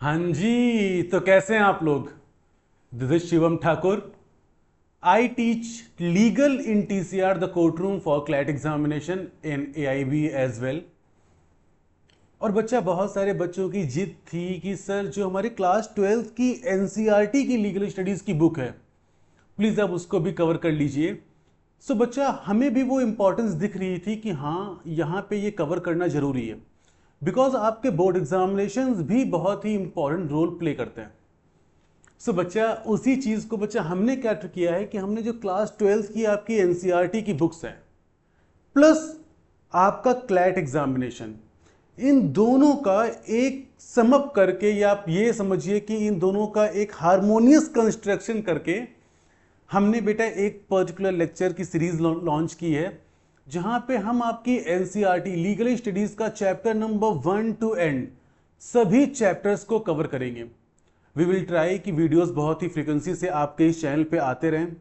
हाँ जी, तो कैसे हैं आप लोग। This is Shivam Thakur. I teach legal in TCR the court room for CLAT examination in AIB as well. और बच्चा, बहुत सारे बच्चों की जिद थी कि सर जो हमारी क्लास 12th की एनसीईआरटी की लीगल स्टडीज की बुक है, प्लीज आप उसको भी कवर कर लीजिए। सो बच्चा, हमें भी वो इंपॉर्टेंस दिख रही थी कि हाँ, यहाँ पे ये कवर करना जरूरी है, बिकॉज आपके बोर्ड एग्जामिनेशंस भी बहुत ही इंपॉर्टेंट रोल प्ले करते हैं। सो बच्चा, उसी चीज को बच्चा हमने क्या किया है कि हमने जो क्लास 12th की आपकी एनसीईआरटी की बुक्स है प्लस आपका क्लैट एग्जामिनेशन, इन दोनों का एक समअप करके, या आप ये समझिए कि इन दोनों का एक हारमोनियस कंस्ट्रक्शन करके हमने बेटा एक पर्टिकुलर लेक्चर की सीरीज लॉन्च की है, जहां पे हम आपकी एनसीईआरटी लीगल स्टडीज का चैप्टर नंबर 1 टू एंड सभी चैप्टर्स को कवर करेंगे। वी विल ट्राई कि वीडियोस बहुत ही फ्रीक्वेंसी से आपके इस चैनल पे आते रहें,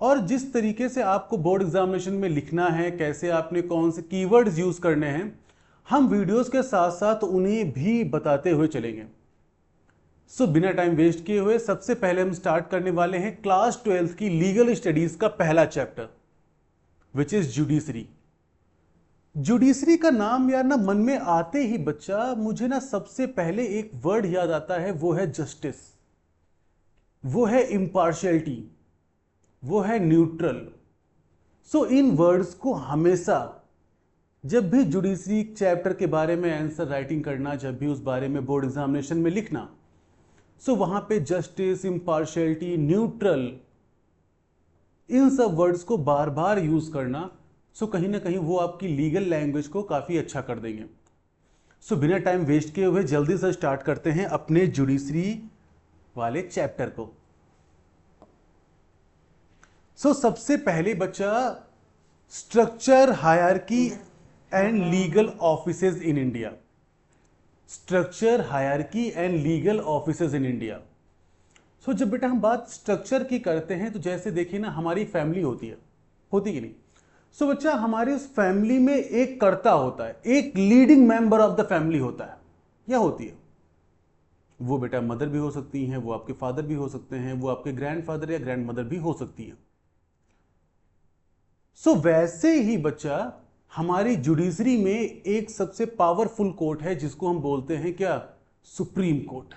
और जिस तरीके से आपको बोर्ड एग्जामिनेशन में लिखना है, कैसे आपने कौन से कीवर्ड्स यूज करने हैं, हम वीडियोस के साथ साथ उन्हें भी बताते हुए चलेंगे। सो बिना टाइम वेस्ट किए हुए सबसे पहले हम स्टार्ट करने वाले हैं क्लास 12th की लीगल स्टडीज का पहला chapter, which is judiciary. Judiciary का नाम यार ना मन में आते ही बच्चा मुझे ना सबसे पहले एक वर्ड याद आता है, वो है जस्टिस, वो है इम्पार्शियलिटी, वो है न्यूट्रल। सो इन वर्ड्स को हमेशा जब भी जुडिशरी चैप्टर के बारे में आंसर राइटिंग करना, जब भी उस बारे में बोर्ड एग्जामिनेशन में लिखना, सो वहां पे जस्टिस, इम्पार्शियलिटी, न्यूट्रल, इन सब वर्ड्स को बार बार यूज करना, सो कहीं ना कहीं वो आपकी लीगल लैंग्वेज को काफी अच्छा कर देंगे। सो बिना टाइम वेस्ट किए हुए जल्दी से स्टार्ट करते हैं अपने जुडिशरी वाले चैप्टर को। सबसे पहले बच्चा, structure, hierarchy and legal offices in India. Structure, hierarchy and legal offices in India. जब बेटा हम बात स्ट्रक्चर की करते हैं, तो जैसे देखिए ना, हमारी फैमिली होती कि नहीं। बच्चा, हमारी उस फैमिली में एक कर्ता होता है, एक leading member of the family होता है, या होती है। वो बेटा मदर भी हो सकती हैं, वो आपके फादर भी हो सकते हैं, वो आपके ग्रैंडफादर या ग्रैंडमदर भी हो सकती है। वैसे ही बच्चा, हमारी जुडिशरी में एक सबसे पावरफुल कोर्ट है जिसको हम बोलते हैं क्या, सुप्रीम कोर्ट।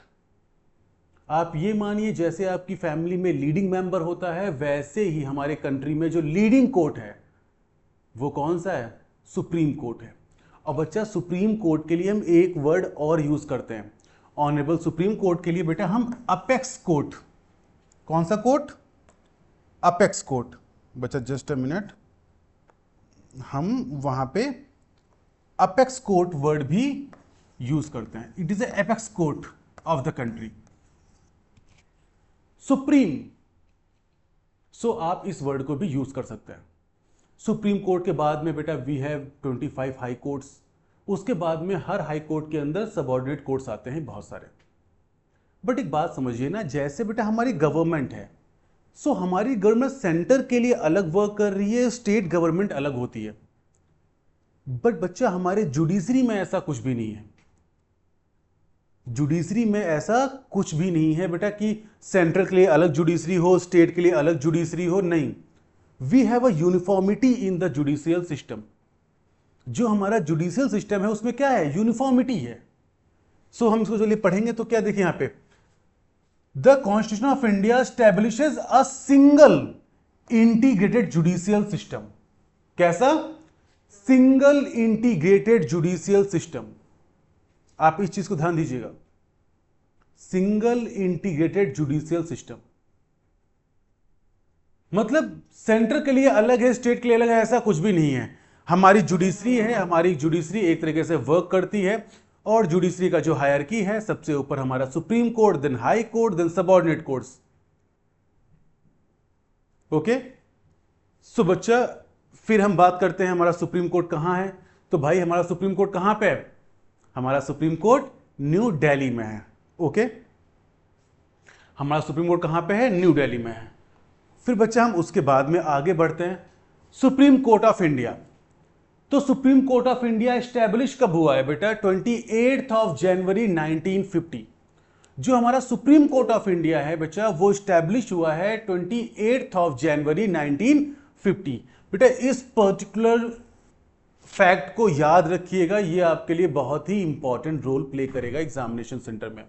आप ये मानिए, जैसे आपकी फैमिली में लीडिंग मेंबर होता है, वैसे ही हमारे कंट्री में जो लीडिंग कोर्ट है वो कौन सा है, सुप्रीम कोर्ट है। और बच्चा, सुप्रीम कोर्ट के लिए हम एक वर्ड और यूज करते हैं। ऑनरेबल सुप्रीम कोर्ट के लिए बेटा हम अपेक्स कोर्ट, कौन सा कोर्ट, अपेक्स कोर्ट। बच्चा जस्ट अ मिनट, हम वहां पे अपेक्स कोर्ट वर्ड भी यूज करते हैं। It is a apex court of the country, supreme. आप इस वर्ड को भी यूज कर सकते हैं। सुप्रीम कोर्ट के बाद में बेटा वी हैव 25 हाई कोर्ट्स। उसके बाद में हर हाई कोर्ट के अंदर सबऑर्डिनेट कोर्ट्स आते हैं बहुत सारे। बट एक बात समझिए ना, जैसे बेटा हमारी गवर्नमेंट है, हमारी गवर्नमेंट सेंटर के लिए अलग वर्क कर रही है, स्टेट गवर्नमेंट अलग होती है। बट बच्चा, हमारे जुडिशरी में ऐसा कुछ भी नहीं है। जुडिशरी में ऐसा कुछ भी नहीं है बेटा कि सेंट्रल के लिए अलग जुडिशरी हो, स्टेट के लिए अलग जुडिशरी हो, नहीं। We have a uniformity in the judicial system. जो हमारा जुडिशियल सिस्टम है उसमें क्या है, यूनिफॉर्मिटी है। हम इसको चलिए पढ़ेंगे तो क्या देखिए यहां पे, the constitution of India establishes a single integrated judicial system. कैसा, सिंगल इंटीग्रेटेड जुडिशियल सिस्टम। आप इस चीज को ध्यान दीजिएगा, सिंगल इंटीग्रेटेड जुडिशियल सिस्टम मतलब सेंटर के लिए अलग है, स्टेट के लिए अलग है, ऐसा कुछ भी नहीं है। हमारी जुडिशरी है, हमारी जुडिशरी एक तरीके से वर्क करती है, और जुडिशरी का जो हायरार्की है, सबसे ऊपर हमारा supreme court, then high court, then subordinate courts. Okay. बच्चा, फिर हम बात करते हैं हमारा सुप्रीम कोर्ट कहां है। तो भाई, हमारा सुप्रीम कोर्ट कहां पे है, हमारा सुप्रीम कोर्ट न्यू दिल्ली में है। ओके, हमारा सुप्रीम कोर्ट कहां पे है, न्यू दिल्ली में है। फिर बच्चा, हम उसके बाद में आगे बढ़ते हैं, सुप्रीम कोर्ट ऑफ इंडिया। तो supreme court of India establish कब हुआ है बेटा, 28 ऑफ जनवरी 1950। जो हमारा सुप्रीम कोर्ट ऑफ इंडिया है बच्चा, वो स्टैब्लिश हुआ है 28 जनवरी 1950। बेटा इस पर्टिकुलर फैक्ट को याद रखिएगा, ये आपके लिए बहुत ही इंपॉर्टेंट रोल प्ले करेगा एग्जामिनेशन सेंटर में।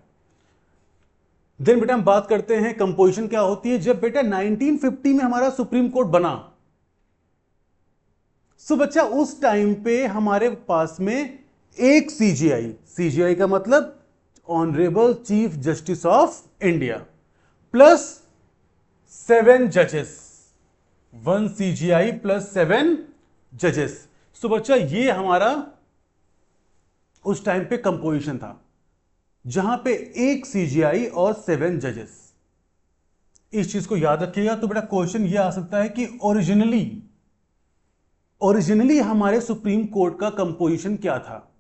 देन बेटा हम बात करते हैं कंपोजिशन क्या होती है। जब बेटा 1950 में हमारा सुप्रीम कोर्ट बना, सो बच्चा उस टाइम पे हमारे पास में एक सीजीआई का मतलब honourable chief justice of India plus 7 जजेस, 1 सीजीआई प्लस 7 जजेस। सो बच्चा ये हमारा उस टाइम पे कंपोजिशन था, जहां पे एक सीजीआई और 7 जजेस। इस चीज को याद रखिएगा। तो बेटा क्वेश्चन ये आ सकता है कि ओरिजिनली हमारे सुप्रीम कोर्ट का कंपोजिशन क्या था।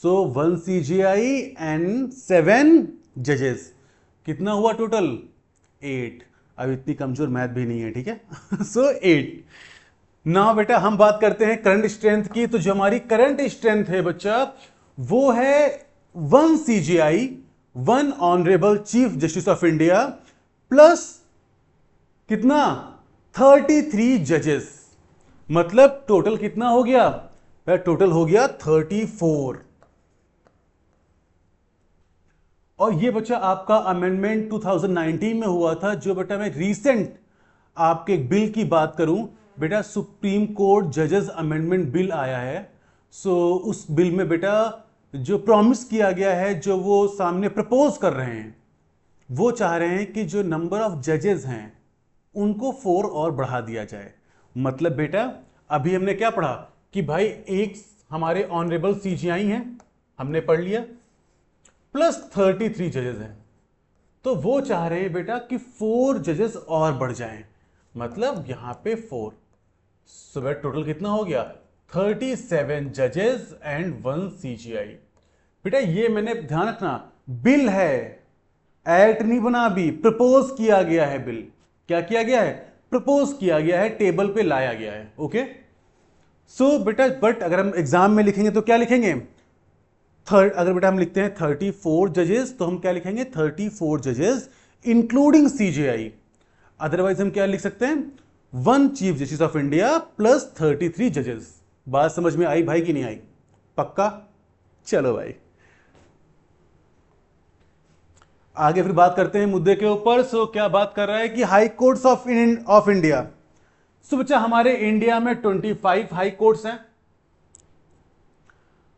सो 1 सीजीआई एंड 7 जजेस, कितना हुआ टोटल? 8। अब इतनी कमजोर मैथ भी नहीं है, ठीक है। सो 8। ना बेटा हम बात करते हैं करंट स्ट्रेंथ की। तो जो हमारी करंट स्ट्रेंथ है बच्चा, वो है 1 CGI, 1 honourable chief justice of India plus कितना? 33 जजेस। मतलब टोटल कितना हो गया? टोटल हो गया 34। और ये बच्चा आपका अमेंडमेंट 2019 में हुआ था। जो बेटा मैं रीसेंट आपके एक बिल की बात करूं बेटा, सुप्रीम कोर्ट जजेस अमेंडमेंट बिल आया है। सो उस बिल में बेटा जो प्रॉमिस किया गया है, जो वो सामने प्रपोज कर रहे हैं, वो चाह रहे हैं कि जो नंबर ऑफ जजेस हैं उनको 4 और बढ़ा दिया जाए। मतलब बेटा अभी हमने क्या पढ़ा कि भाई एक हमारे ऑनरेबल सीजीआई हैं, हमने पढ़ लिया, प्लस 33 जजेस हैं। तो वो चाह रहे हैं बेटा कि 4 जजेस और बढ़ जाएं, मतलब यहां पे 4। सो बेटा टोटल कितना हो गया? 37 जजेस एंड 1 सीजीआई। बेटा ये मैंने ध्यान रखना, बिल है, एक्ट नहीं बना, अभी प्रपोज किया गया है बिल। क्या किया गया है? प्रपोज किया गया है, टेबल पे लाया गया है। ओके। सो बेटा बट अगर हम एग्जाम में लिखेंगे तो क्या लिखेंगे? अगर बेटा हम लिखते हैं 34 जजेस, तो हम क्या लिखेंगे? 34 जजेस इंक्लूडिंग सीजीआई। अदरवाइज हम क्या लिख सकते हैं? 1 chief justice of India plus 33 जजेस। बात समझ में आई भाई कि नहीं आई? पक्का? चलो भाई आगे फिर बात करते हैं मुद्दे के ऊपर। सो क्या बात कर रहा है कि high courts of India. So बच्चा हमारे इंडिया में 25 हाई कोर्ट्स हैं।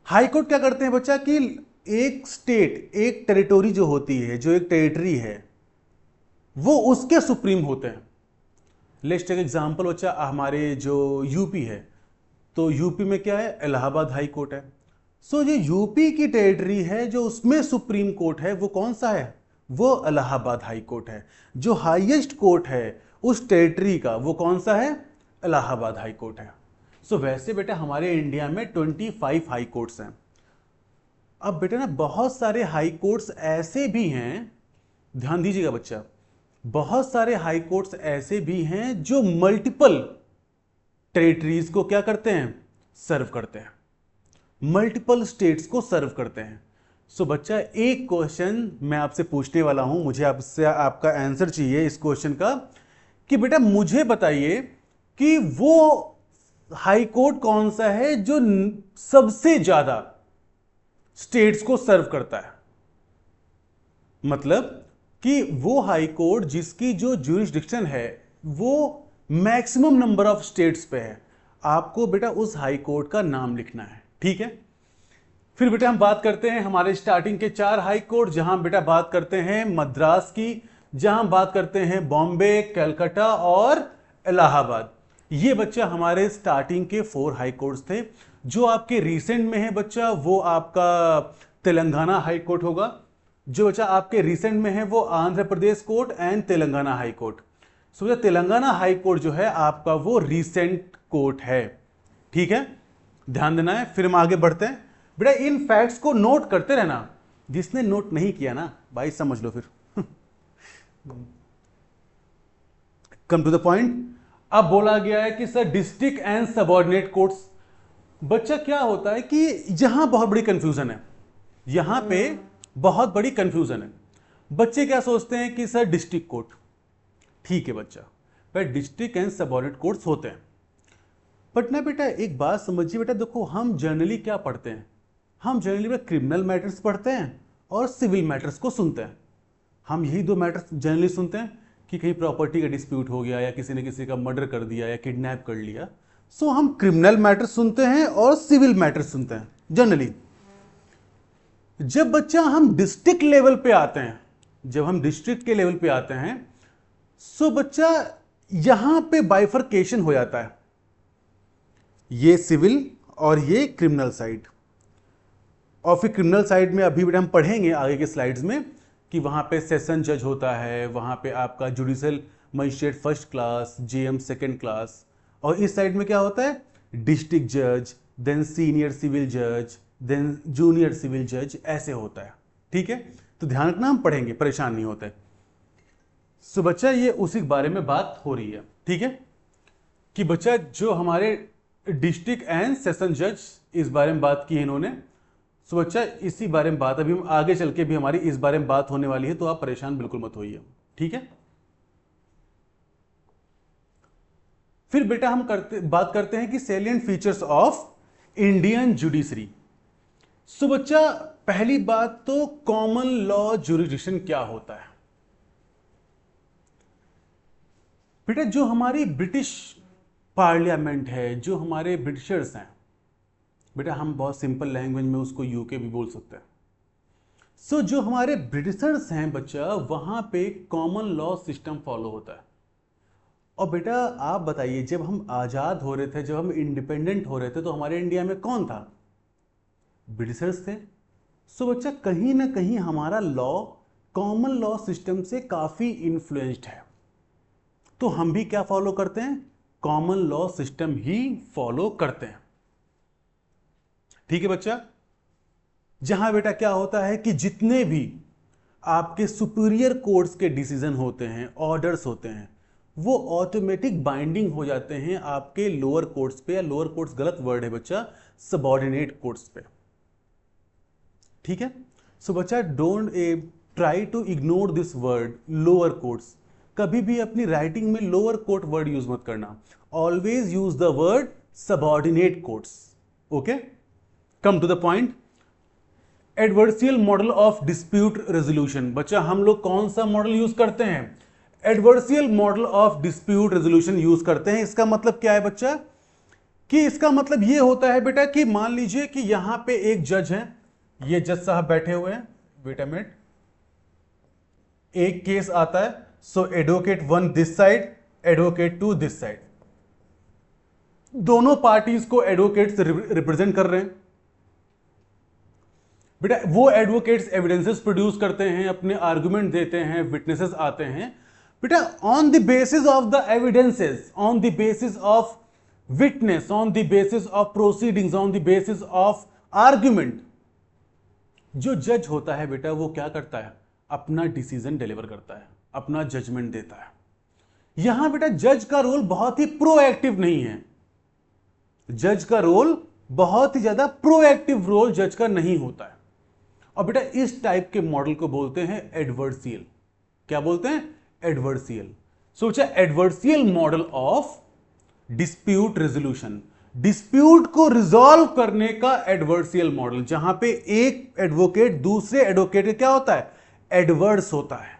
हाई कोर्ट क्या करते हैं बच्चा कि एक स्टेट, एक टेरिटोरी जो होती है, जो एक टेरिटरी है, वो उसके सुप्रीम होते हैं। लेट्स टेक एग्जांपल बच्चा, हमारे जो यूपी है, तो यूपी में क्या है? इलाहाबाद हाई कोर्ट है। सो जो यूपी की टेरिटरी है, जो उसमें सुप्रीम कोर्ट है, वो कौन सा है? वो इलाहाबाद हाई कोर्ट है। जो हाईएस्ट कोर्ट है उस टेरिटरी का, वो कौन सा है? इलाहाबाद हाई कोर्ट है। सो वैसे बेटा हमारे इंडिया में 25 हाई कोर्ट्स हैं। अब बेटा ना बहुत सारे हाई कोर्ट्स ऐसे भी हैं, ध्यान दीजिएगा बच्चा, बहुत सारे हाई कोर्ट्स ऐसे भी हैं जो मल्टीपल टेरिटरीज को क्या करते हैं? सर्व करते हैं, मल्टीपल स्टेट्स को सर्व करते हैं। सो बच्चा एक क्वेश्चन मैं आपसे पूछने वाला हूं, मुझे आपसे आपका आंसर चाहिए इस क्वेश्चन का कि बेटा मुझे बताइए कि वो हाई कोर्ट कौन सा है जो सबसे ज्यादा स्टेट्स को सर्व करता है। मतलब कि वो हाई कोर्ट जिसकी जो ज्यूरिसडिक्शन है वो मैक्सिमम नंबर ऑफ स्टेट्स पे है। आपको बेटा उस हाई कोर्ट का नाम लिखना है, ठीक है। फिर बेटा हम बात करते हैं हमारे स्टार्टिंग के 4 हाई कोर्ट, जहां बेटा बात करते हैं मद्रास की, जहां बात करते हैं बॉम्बे, कलकत्ता और इलाहाबाद। ये बच्चा हमारे स्टार्टिंग के 4 हाई कोर्ट्स थे। जो आपके रिसेंट में है बच्चा, वो आपका तेलंगाना हाई कोर्ट होगा। जो बच्चा आपके रिसेंट में है वो Andhra Pradesh court and Telangana high court. So बच्चा तेलंगाना हाई कोर्ट जो है आपका वो रिसेंट कोर्ट है, ठीक है, ध्यान देना है। फिर हम आगे बढ़ते हैं। बेटा इन फैक्ट्स को नोट करते रहना, जिसने नोट नहीं किया ना भाई समझ लो फिर। Come to the point. अब बोला गया है कि sir district and subordinate courts. बच्चा क्या होता है कि यहां बहुत बड़ी कंफ्यूजन है, यहां पे बहुत बड़ी कंफ्यूजन है। बच्चे क्या सोचते हैं कि सर डिस्ट्रिक्ट कोर्ट, ठीक है बच्चा, पर डिस्ट्रिक्ट एंड सबऑर्डिनेट कोर्ट्स होते हैं। बट ना बेटा एक बात समझिए बेटा, देखो हम जनरली क्या पढ़ते हैं, हम जनरली क्रिमिनल मैटर्स पढ़ते हैं और सिविल मैटर्स को सुनते हैं। हम यही दो मैटर्स जनरली सुनते हैं कि कहीं प्रॉपर्टी का डिस्प्यूट हो गया या किसी ने किसी का मर्डर कर दिया या किडनैप कर लिया। सो हम क्रिमिनल मैटर्स सुनते हैं और सिविल मैटर्स सुनते हैं जनरली। जब बच्चा हम डिस्ट्रिक्ट लेवल पे आते हैं, जब हम डिस्ट्रिक्ट के लेवल पे आते हैं, सो बच्चा यहां पे बाइफर्केशन हो जाता है, ये सिविल और ये क्रिमिनल साइड। और फिर क्रिमिनल साइड में अभी बेटा हम पढ़ेंगे आगे के स्लाइड्स में कि वहां पे सेशन जज होता है, वहां पे आपका judicial magistrate first class, JM second class, और इस साइड में क्या होता है, डिस्ट्रिक्ट जज, देन सीनियर सिविल जज, देन जूनियर सिविल जज, ऐसे होता है। ठीक है, तो ध्यान रखना, हम पढ़ेंगे, परेशान नहीं होते। सो बच्चा ये उसी के बारे में बात हो रही है, ठीक है, कि बच्चा जो हमारे डिस्ट्रिक्ट एंड सेशन जज, इस बारे में बात की है इन्होंने। सो बच्चा इसी बारे में बात अभी हम आगे चल के भी हमारी इस बारे में बात होने वाली है, तो आप परेशान बिल्कुल मत होइए, ठीक है। फिर बेटा हम बात करते हैं कि salient features of Indian judiciary. So बच्चा पहली बात तो कॉमन लॉ जुरिडिक्शन क्या होता है। बेटा जो हमारी ब्रिटिश पार्लियामेंट है, जो हमारे ब्रिटिशर्स हैं, बेटा हम बहुत सिंपल लैंग्वेज में उसको यूके भी बोल सकते हैं। सो जो हमारे ब्रिटिशर्स हैं बच्चा, वहां पे कॉमन लॉ सिस्टम फॉलो होता है। और बेटा आप बताइए, जब हम आजाद हो रहे थे, जब हम इंडिपेंडेंट हो रहे थे, तो हमारे इंडिया में कौन था, ब्रिटिशर्स थे। सो बच्चा कहीं ना कहीं हमारा लॉ कॉमन लॉ सिस्टम से काफी इन्फ्लुएंस्ड है, तो हम भी क्या फॉलो करते हैं, कॉमन लॉ सिस्टम ही फॉलो करते हैं। ठीक है बच्चा, जहां बेटा क्या होता है कि जितने भी आपके सुपीरियर कोर्ट्स के डिसीजन होते हैं, ऑर्डर्स होते हैं, वो ऑटोमेटिक बाइंडिंग हो जाते हैं आपके लोअर कोर्ट्स पे, या लोअर कोर्ट्स गलत वर्ड है बच्चा, सबऑर्डिनेट कोर्ट्स पे। ठीक है, सो बच्चा don't try to ignore this word lower courts. कभी भी अपनी राइटिंग में लोअर कोर्ट वर्ड यूज मत करना, always use the word subordinate courts. Okay, come to the point. Adversarial model of dispute resolution. बच्चा हम लोग कौन सा मॉडल यूज करते हैं, adversarial model of dispute resolution use करते हैं। इसका मतलब क्या है बच्चा, कि इसका मतलब यह होता है बेटा कि मान लीजिए कि यहां पे एक जज है, ये जज साहब बैठे हुए हैं, वेट अ मिनट, एक केस आता है, so advocate 1 this side, advocate 2 this side, दोनों पार्टीज को एडवोकेट्स रिप्रेजेंट कर रहे हैं। बेटा वो एडवोकेट्स एविडेंसेस प्रोड्यूस करते हैं, अपने आर्गुमेंट देते हैं, विटनेसेस आते हैं। बेटा on the basis of the evidences, on the basis of witness, on the basis of proceedings, on the basis of argument, जो जज होता है बेटा वो क्या करता है, अपना डिसीजन डिलीवर करता है, अपना जजमेंट देता है। यहां बेटा जज का रोल बहुत ही प्रोएक्टिव नहीं है, जज का रोल बहुत ही ज्यादा प्रोएक्टिव रोल जज का नहीं होता है। और बेटा इस टाइप के मॉडल को बोलते हैं एडवर्सियल। क्या बोलते हैं, एडवर्सियल। सो बच्चा adversarial model of dispute resolution, dispute को रिजॉल्व करने का एडवर्सियल मॉडल, जहां पे एक एडवोकेट दूसरे एडवोकेट का क्या होता है, एडवर्स होता है,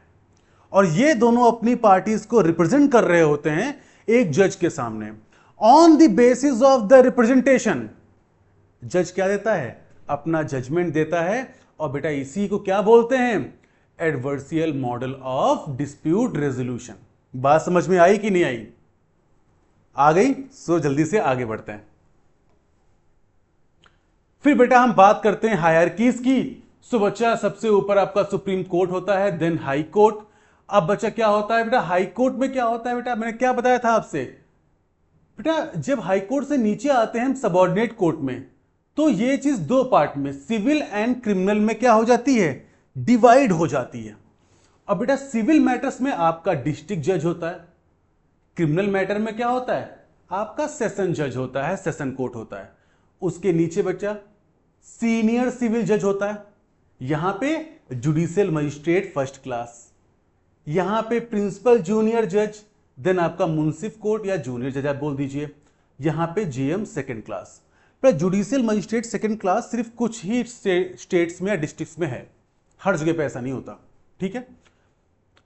और ये दोनों अपनी पार्टीज को रिप्रेजेंट कर रहे होते हैं एक जज के सामने। On the basis of the representation जज क्या देता है, अपना जजमेंट देता है। और बेटा इसी को क्या बोलते हैं, adversarial model of dispute resolution. बात समझ में आई कि नहीं आई, आ गई। सो जल्दी से आगे बढ़ते हैं। फिर बेटा हम बात करते हैं हायरार्कीज की। सो बच्चा सबसे ऊपर आपका सुप्रीम कोर्ट होता है, देन हाई कोर्ट। अब बच्चा क्या होता है बेटा, हाई कोर्ट में क्या होता है बेटा, मैंने क्या बताया था आपसे, बेटा जब हाई कोर्ट से नीचे आते हैं हम सबऑर्डिनेट कोर्ट में, तो ये चीज दो पार्ट में, सिविल एंड क्रिमिनल में क्या हो जाती है, डिवाइड हो जाती है। अब बेटा सिविल मैटर्स में आपका डिस्ट्रिक्ट जज होता है, क्रिमिनल मैटर में क्या होता है, आपका सेशन जज होता है, सेशन कोर्ट होता है। उसके नीचे बच्चा सीनियर सिविल जज होता है, यहां पे जुडिशियल मजिस्ट्रेट फर्स्ट क्लास, यहां पे प्रिंसिपल जूनियर जज, देन आपका मुंसिफ कोर्ट या जूनियर जज आप बोल दीजिए, यहां पे जेएम सेकंड क्लास। पर जुडिशियल मजिस्ट्रेट सेकंड क्लास सिर्फ कुछ ही स्टेट्स में या डिस्ट्रिक्ट्स में है, हर जगह पे ऐसा नहीं होता, ठीक है।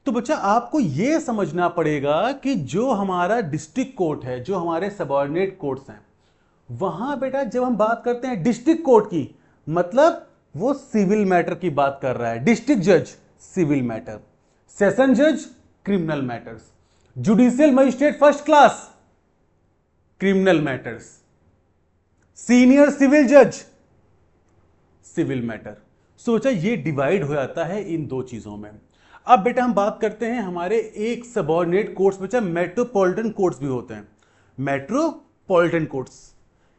तो बच्चा आपको यह समझना पड़ेगा कि जो हमारा डिस्ट्रिक्ट कोर्ट है, जो हमारे सबऑर्डिनेट कोर्ट्स हैं, वहां बेटा जब हम बात करते हैं डिस्ट्रिक्ट कोर्ट की, मतलब वो सिविल मैटर की बात कर रहा है। डिस्ट्रिक्ट जज सिविल मैटर, सेशन जज criminal matters, judicial magistrate first class criminal matters, senior civil जज सिविल मैटर। सोचा ये डिवाइड हो जाता है इन दो चीजों में। अब बेटा हम बात करते हैं हमारे एक सबऑर्डिनेट कोर्ट्स, बच्चा मेट्रोपॉलिटन कोर्ट्स भी होते हैं, मेट्रोपॉलिटन कोर्ट्स।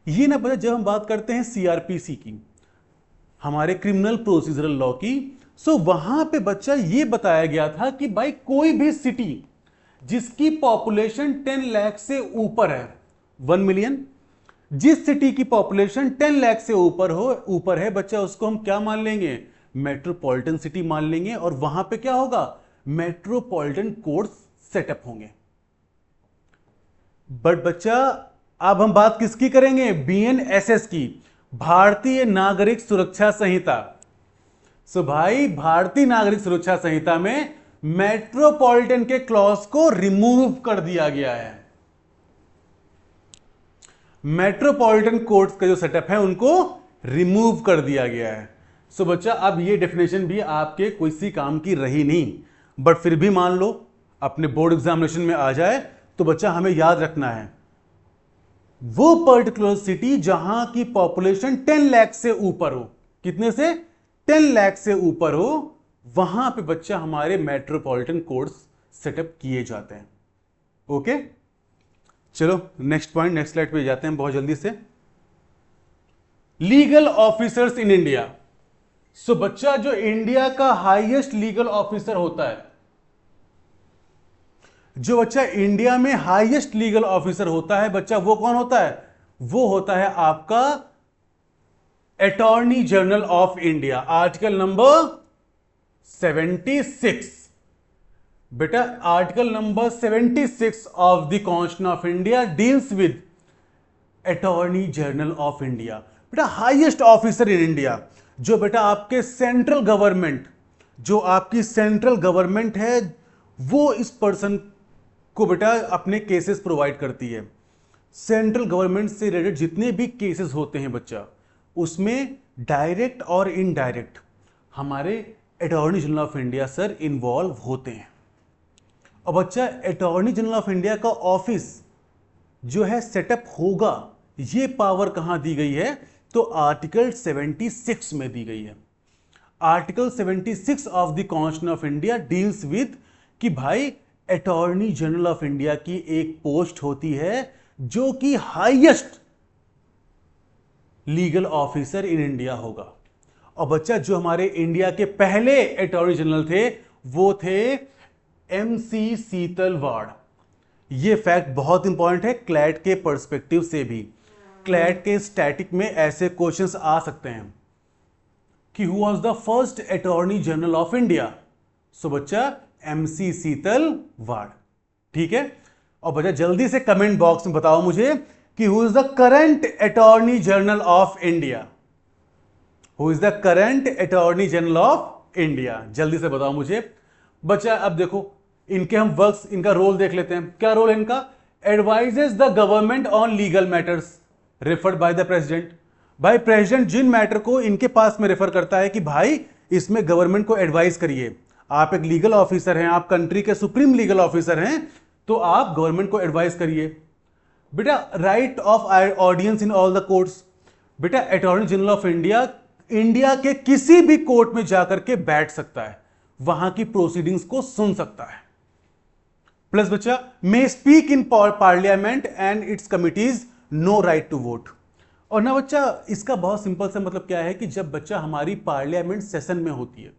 ये ना बच्चा जब हम बात करते हैं सीआरपीसी की, हमारे क्रिमिनल प्रोसीजरल लॉ की, सो वहां पे बच्चा ये बताया गया था कि भाई कोई भी सिटी जिसकी पॉपुलेशन 10 लाख से ऊपर है, 1 मिलियन, जिस सिटी की पॉपुलेशन 10 लाख से ऊपर है बच्चा, उसको हम क्या मान लेंगे, मेट्रोपॉलिटन सिटी मान लेंगे। और वहां पे क्या होगा, मेट्रोपॉलिटन कोर्ट्स सेटअप होंगे। बट बच्चा अब हम बात किसकी करेंगे, बीएनएसएस की, भारतीय नागरिक सुरक्षा संहिता। सो भाई भारतीय नागरिक सुरक्षा संहिता में मेट्रोपॉलिटन के क्लॉज को रिमूव कर दिया गया है। मेट्रोपॉलिटन कोर्ट्स का जो सेटअप है उनको रिमूव कर दिया गया है। सो बच्चा अब ये डेफिनेशन भी आपके कोई सी काम की रही नहीं, बट फिर भी मान लो अपने बोर्ड एग्जामिनेशन में आ जाए तो बच्चा हमें याद रखना है वो पर्टिकुलर सिटी जहां की पॉपुलेशन 10 लाख से ऊपर हो, कितने से, 10 लाख से ऊपर हो, वहां पे बच्चा हमारे मेट्रोपॉलिटन कोर्ट्स सेटअप किए जाते हैं। ओके चलो नेक्स्ट पॉइंट, नेक्स्ट स्लाइड पे जाते हैं बहुत जल्दी से। Legal officers in India. So बच्चा जो इंडिया का हाईएस्ट लीगल ऑफिसर होता है, जो बच्चा इंडिया में हाईएस्ट लीगल ऑफिसर होता है बच्चा, वो कौन होता है, वो होता है आपका attorney general of India. Article number 76 बेटा, article number 76 of the constitution of India deals with attorney general of India. बेटा हाईएस्ट ऑफिसर इन इंडिया, जो बेटा आपके सेंट्रल गवर्नमेंट, जो आपकी सेंट्रल गवर्नमेंट है, वो इस पर्सन को बेटा अपने केसेस प्रोवाइड करती है। सेंट्रल गवर्नमेंट से रिलेटेड जितने भी केसेस होते हैं बच्चा, उसमें डायरेक्ट और इनडायरेक्ट हमारे attorney general of India sir involve होते हैं। और बच्चा अटॉर्नी जनरल ऑफ इंडिया का ऑफिस जो है सेटअप होगा, ये पावर कहां दी गई है, तो आर्टिकल 76 में दी गई है। Article 76 of the constitution of India deals with कि भाई अटॉर्नी जनरल ऑफ इंडिया की एक पोस्ट होती है जो कि highest legal officer in India होगा। और बच्चा जो हमारे इंडिया के पहले अटॉर्नी जनरल थे वो थे एमसी शीतल वार्ड। ये फैक्ट बहुत इंपॉर्टेंट है क्लैट के पर्सपेक्टिव से भी। क्लैट के स्टैटिक में ऐसे क्वेश्चंस आ सकते हैं कि who was the first attorney general of India. So बच्चा एमसी शीतल वार्ड, ठीक है। और बच्चा जल्दी से कमेंट बॉक्स में बताओ मुझे कि who is the current attorney general of India, who is the current attorney general of India, जल्दी से बताओ मुझे। बच्चा अब देखो इनके हम वर्क्स, इनका रोल देख लेते हैं। क्या रोल है इनका, advises the government on legal matters referred by the president. भाई प्रेसिडेंट जिन मैटर को इनके पास में रेफर करता है कि भाई इसमें गवर्नमेंट को एडवाइस करिए, आप एक लीगल ऑफिसर हैं, आप कंट्री के सुप्रीम लीगल ऑफिसर हैं, तो आप गवर्नमेंट को एडवाइस करिए। बेटा right of audience in all the courts. बेटा attorney general of India India के किसी भी कोर्ट में जाकर के बैठ सकता है, वहां की प्रोसीडिंग्स को सुन सकता है। प्लस बच्चा may speak in parliament and its committees, no right to vote. और ना बच्चा इसका बहुत सिंपल सा मतलब क्या है कि जब बच्चा हमारी पार्लियामेंट सेशन में होती है,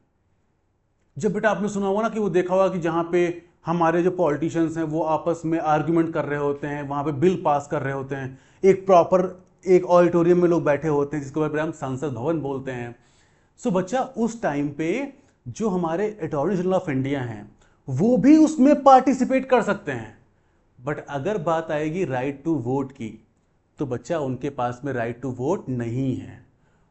जब बेटा आपने सुना होगा ना कि वो देखा होगा कि जहां पे हमारे जो पॉलिटिशियंस हैं वो आपस में आर्ग्यूमेंट कर रहे होते हैं, वहां पे बिल पास कर रहे होते हैं, एक प्रॉपर एक ऑडिटोरियम में लोग बैठे होते हैं जिसको हम संसद भवन बोलते हैं। सो बच्चा उस टाइम पे जो हमारे अटॉर्नी जनरल ऑफ इंडिया हैं वो भी उसमें पार्टिसिपेट कर सकते हैं। बट अगर बात आएगी राइट टू वोट की तो बच्चा उनके पास में राइट टू वोट नहीं है।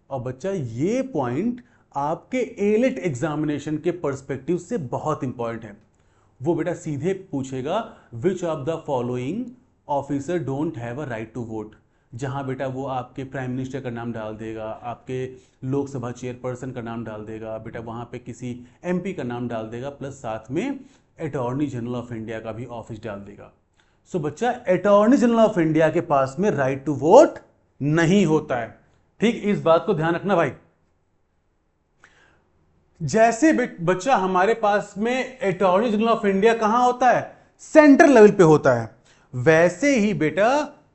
और बच्चा ये पॉइंट आपके एलेट एग्जामिनेशन के पर्सपेक्टिव से बहुत इंपॉर्टेंट है। वो बेटा सीधे पूछेगा which of the following officer don't have a right to vote, जहां बेटा वो आपके प्राइम मिनिस्टर का नाम डाल देगा, आपके लोकसभा चेयरपर्सन का नाम डाल देगा, बेटा वहां पे किसी एमपी का नाम डाल देगा, प्लस साथ में अटॉर्नी जनरल ऑफ इंडिया का भी ऑफिस डाल देगा। सो बच्चा अटॉर्नी जनरल ऑफ इंडिया के पास में राइट टू वोट नहीं होता है। ठीक, इस बात को ध्यान रखना भाई। जैसे बच्चा हमारे पास में अटॉर्नी जनरल ऑफ इंडिया कहां होता है, सेंट्रल लेवल पे होता है, वैसे ही बेटा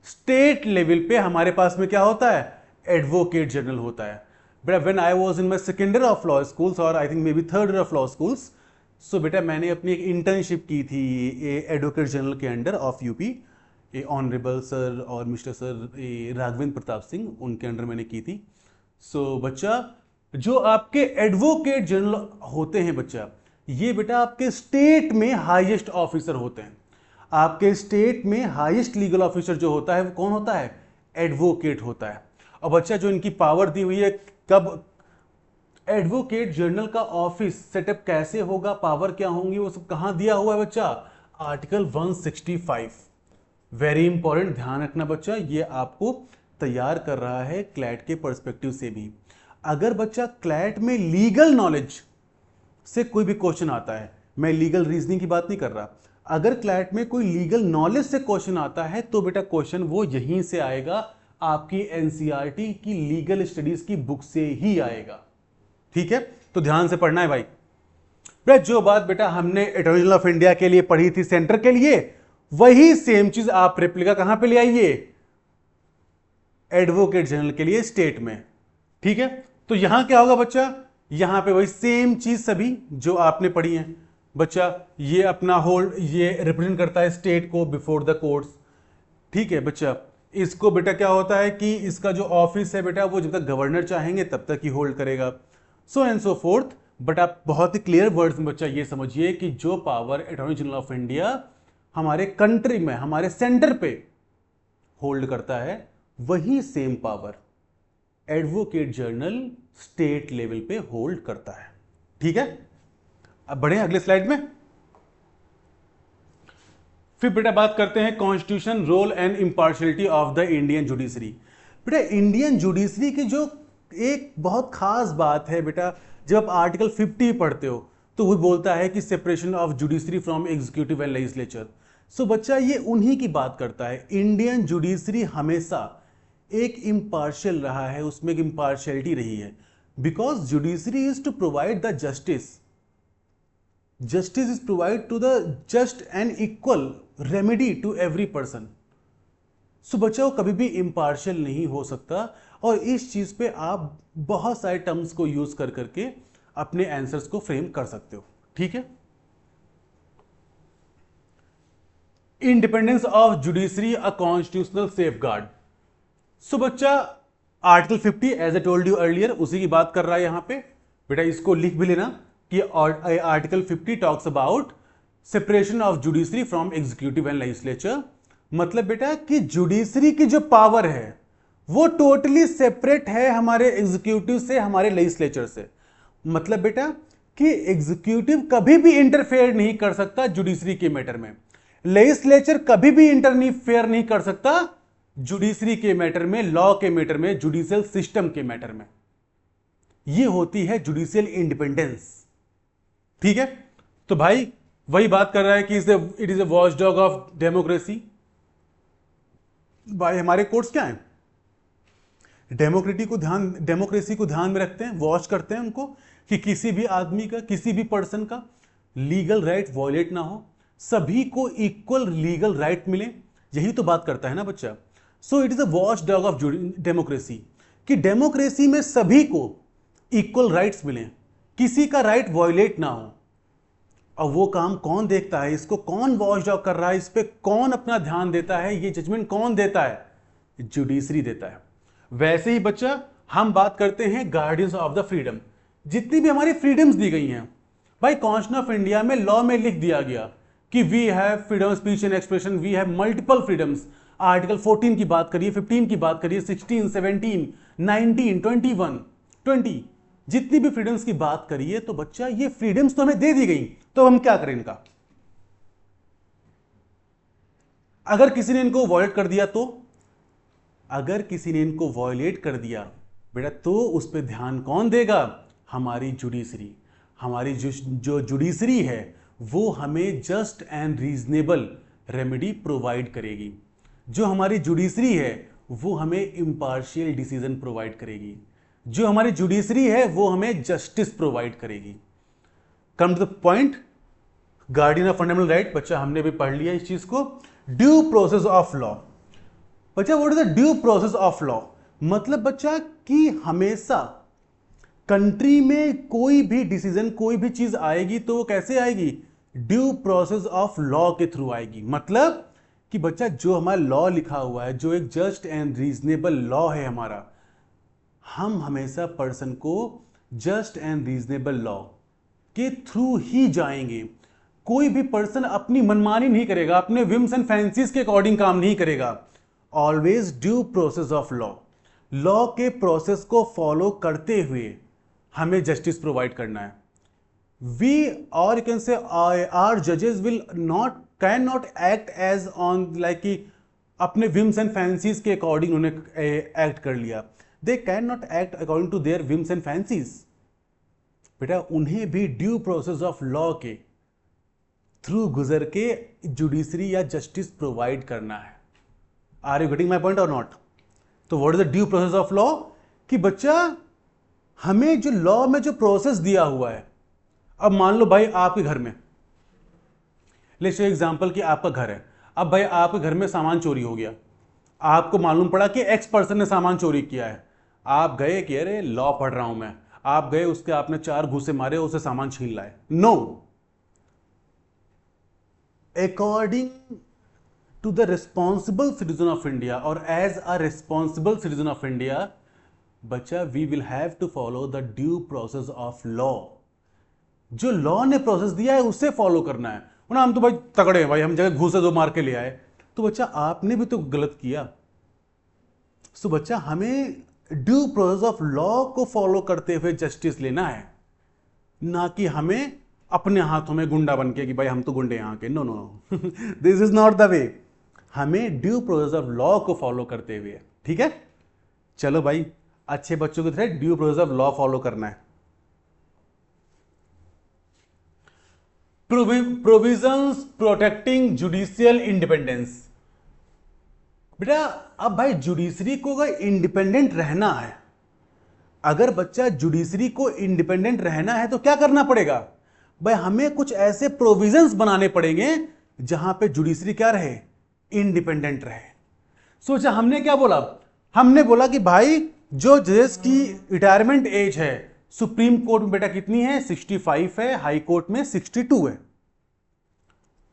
स्टेट लेवल पे हमारे पास में क्या होता है, एडवोकेट जनरल होता है। बेटा when I was in my second year of law schools और I think maybe third year of law schools, so बेटा मैंने अपनी एक इंटर्नशिप की थी एडवोकेट जनरल के under of UP, honourable sir और मिस्टर सर राघवेंद्र प्रताप सिंह, उनके अंडर मैंने की थी। सो बच्चा जो आपके एडवोकेट जनरल होते हैं बच्चा, ये बेटा आपके स्टेट में हाईएस्ट ऑफिसर होते हैं। आपके स्टेट में हाईएस्ट लीगल ऑफिसर जो होता है वो कौन होता है, एडवोकेट होता है। और बच्चा जो इनकी पावर दी हुई है, कब एडवोकेट जनरल का ऑफिस सेटअप कैसे होगा, पावर क्या होंगी, वो सब कहां दिया हुआ है बच्चा, आर्टिकल 165। वेरी इंपॉर्टेंट, ध्यान रखना बच्चा, ये आपको तैयार कर रहा है क्लैट के पर्सपेक्टिव से भी। अगर बच्चा क्लैट में लीगल नॉलेज से कोई भी क्वेश्चन आता है, मैं लीगल रीजनिंग की बात नहीं कर रहा, अगर क्लैट में कोई लीगल नॉलेज से क्वेश्चन आता है तो बेटा क्वेश्चन वो यहीं से आएगा, आपकी एनसीईआरटी की लीगल स्टडीज की बुक से ही आएगा। ठीक है, तो ध्यान से पढ़ना है भाई। बेटा जो बात बेटा हमने अटॉर्नी जनरल ऑफ इंडिया के लिए पढ़ी थी सेंटर के लिए, वही सेम चीज आप रेप्लिका कहां पे ले आइए, एडवोकेट जनरल के लिए स्टेट में। ठीक है, तो यहां क्या होगा बच्चा, यहां पे वही सेम चीज सभी जो आपने पढ़ी है बच्चा। ये अपना होल्ड, ये रिप्रेजेंट करता है स्टेट को बिफोर द कोर्ट्स। ठीक है बच्चा, इसको बेटा क्या होता है कि इसका जो ऑफिस है बेटा वो जब तक गवर्नर चाहेंगे तब तक ही होल्ड करेगा, सो एंड सो फोर्थ। बट आप बहुत ही क्लियर वर्ड्स में बच्चा ये समझिए कि जो power attorney general of India हमारे कंट्री में, हमारे सेंटर पे होल्ड करता है, वही same power advocate general state level पे होल्ड करता है। ठीक है, अब बढ़े अगले स्लाइड में। फिर बेटा बात करते हैं constitution, role and impartiality of the Indian judiciary. बेटा इंडियन जुडिशरी की जो एक बहुत खास बात है बेटा, जब आप आर्टिकल 50 पढ़ते हो तो वो बोलता है कि separation of judiciary from executive and legislature. So बच्चा ये उन्हीं की बात करता है। इंडियन जुडिशरी हमेशा एक इम्पार्शियल रहा है, उसमें एक इम्पार्शियलिटी रही है, because judiciary is to provide the justice. Justice is provide to the just and equal remedy to every person. So बच्चा वो कभी भी इम्पार्शियल नहीं हो सकता, और इस चीज पे आप बहुत सारे टर्म्स को यूज कर करके अपने आंसर्स को फ्रेम कर सकते हो। ठीक है, independence of judiciary a constitutional safeguard. So बच्चा article 50 as I told you earlier उसी की बात कर रहा है यहां पे। बेटा इसको लिख भी लेना कि article 50 talks about separation of judiciary from executive and legislature. मतलब बेटा कि जुडिशरी की जो पावर है वो टोटली सेपरेट है हमारे एग्जीक्यूटिव से, हमारे लेजिस्लेचर से। मतलब बेटा कि एग्जीक्यूटिव कभी भी इंटरफेयर नहीं कर सकता जुडिशरी के मैटर में, लेजिस्लेचर कभी भी इंटरफेयर नहीं कर सकता जुडिशरी के मैटर में, लॉ के मैटर में, जुडिशियल सिस्टम के मैटर में। यह होती है जुडिशियल इंडिपेंडेंस। ठीक है, तो भाई वही बात कर रहा है कि it is a watchdog of democracy. भाई हमारे कोर्ट्स क्या हैं, डेमोक्रेसी को ध्यान में रखते हैं, वॉच करते हैं उनको कि किसी भी आदमी का, किसी भी पर्सन का लीगल राइट वॉयलेट ना हो, सभी को इक्वल लीगल राइट मिले। यही तो बात करता है ना बच्चा। So it is a watch dog of democracy, कि डेमोक्रेसी में सभी को इक्वल राइट्स मिले, किसी का राइट वॉयलेट ना हो। और वो काम कौन देखता है, इसको कौन वॉच डॉग कर रहा है, इस पे कौन अपना ध्यान देता है, ये जजमेंट कौन देता है, जुडिशरी देता है। वैसे ही बच्चा हम बात करते हैं गार्डियंस ऑफ द फ्रीडम, जितनी भी हमारी फ्रीडम्स दी गई हैं भाई, कॉन्स्टिट्यूशन ऑफ इंडिया में लॉ में लिख दिया गया कि we have freedom of speech and expression, we have multiple freedoms. Article 14 की बात करिए, 15 की बात करिए, 16, 17, 19, 21, 20, जितनी भी फ्रीडम्स की बात करिए, तो बच्चा ये फ्रीडम्स तो हमें दे दी गई, तो हम क्या करें इनका? अगर किसी ने इनको वॉयलेट कर दिया तो, अगर किसी ने इनको वॉयलेट कर दिया बेटा, तो उस पर ध्यान कौन देगा? हमारी जुडिशरी। हमारी जो जुडिशरी है वो हमें just and reasonable remedy provide करेगी। जो हमारी जुडिशरी है वो हमें इम्पार्शियल डिसीजन प्रोवाइड करेगी। जो हमारी जुडिशरी है वो हमें जस्टिस प्रोवाइड करेगी। Come to the point, guardian of fundamental right, बच्चा हमने भी पढ़ लिया इस चीज को। ड्यू प्रोसेस ऑफ लॉ, बच्चा what is the due process of law? मतलब बच्चा कि हमेशा कंट्री में कोई भी डिसीजन, कोई भी चीज आएगी तो वो कैसे आएगी? ड्यू प्रोसेस ऑफ लॉ के थ्रू आएगी। मतलब कि बच्चा जो हमारा लॉ लिखा हुआ है, जो एक जस्ट एंड रीजनेबल लॉ है हमारा, हम हमेशा पर्सन को जस्ट एंड रीजनेबल लॉ के थ्रू ही जाएंगे। कोई भी पर्सन अपनी मनमानी नहीं करेगा, अपने विम्स एंड फैंसीज के अकॉर्डिंग काम नहीं करेगा। Always due process of law, law के प्रोसेस को फॉलो करते हुए हमें जस्टिस प्रोवाइड करना है। वी और यू कैन से आवर जजेस will not, can not act as on like कि अपने विम्स एंड फैंसीज के अकॉर्डिंग उन्हें एक्ट कर लिया। They can not act according to their whims and fancies. बेटा उन्हें भी ड्यू प्रोसेस ऑफ लॉ के थ्रू गुजर के जुडिशरी या जस्टिस प्रोवाइड करना है। Are you getting my point और नॉट? तो what is the due process of law? कि बच्चा हमें जो लॉ में जो प्रोसेस दिया हुआ है, अब मान लो भाई आपके घर में, लेट्स से एग्जांपल कि आपका घर है, अब भाई आपके घर में सामान चोरी हो गया, आपको मालूम पड़ा कि एक्स पर्सन ने सामान चोरी किया है, आप गए कि अरे लॉ पढ़ रहा हूं मैं, आप गए उसके आपने 4 घूसे मारे, उसे सामान छीन लाए। No, according to the responsible citizen of India or as a responsible citizen of India, बच्चा we will have to follow the due process of law। जो लॉ ने प्रोसेस दिया है उसे फॉलो करना है। ना हम तो भाई तगड़े हैं भाई, हम जगह घूसे 2 मार के ले आए, तो बच्चा आपने भी तो गलत किया। सो बच्चा हमें ड्यू प्रोसेस ऑफ लॉ को फॉलो करते हुए जस्टिस लेना है, ना कि हमें अपने हाथों में गुंडा बन के कि भाई हम तो गुंडे यहाँ के। No no no, this is not the way. हमें ड्यू प्रोसेस ऑफ लॉ को फॉलो करते हुए, ठीक है? चलो भाई, अच्छे बच्चों की तरह due process of law follow करना है। Provisions protecting judicial independence. बेटा अब भाई जुडिशरी को अगर इंडिपेंडेंट रहना है, अगर बच्चा जुडिशरी को इंडिपेंडेंट रहना है तो क्या करना पड़ेगा? भाई हमें कुछ ऐसे प्रोविजंस बनाने पड़ेंगे जहां पे जुडिशरी क्या रहे? इंडिपेंडेंट रहे। सोचा हमने क्या बोला? हमने बोला कि भाई जो जजेस की रिटायरमेंट एज है, सुप्रीम कोर्ट में बेटा कितनी है? 65 है, हाई कोर्ट में 62 है,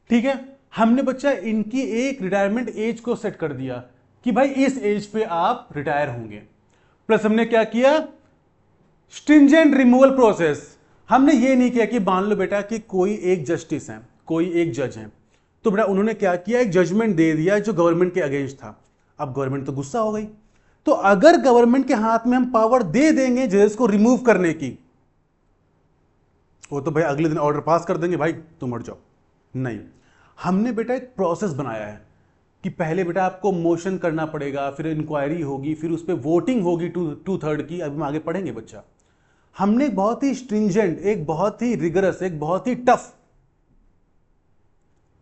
ठीक है? हमने बच्चा इनकी एक रिटायरमेंट एज को सेट कर दिया कि भाई इस एज पे आप रिटायर होंगे। प्लस हमने क्या किया? Stringent removal process. हमने ये नहीं किया कि मान लो बेटा कि कोई एक जस्टिस है, कोई एक जज है, तो बेटा उन्होंने क्या किया? एक जजमेंट दे दिया जो गवर्नमेंट के अगेंस्ट था। अब गवर्नमेंट तो गुस्सा हो गई, तो अगर गवर्नमेंट के हाथ में हम पावर दे देंगे जजेस को रिमूव करने की, वो तो भाई अगले दिन ऑर्डर पास कर देंगे, भाई तुम हट जाओ। नहीं, हमने बेटा एक प्रोसेस बनाया है कि पहले बेटा आपको मोशन करना पड़ेगा, फिर इंक्वायरी होगी, फिर उस पर वोटिंग होगी 2/3 की। अभी हम आगे पढ़ेंगे बच्चा। हमने एक बहुत ही स्ट्रिंजेंट, एक बहुत ही रिगरस, एक बहुत ही टफ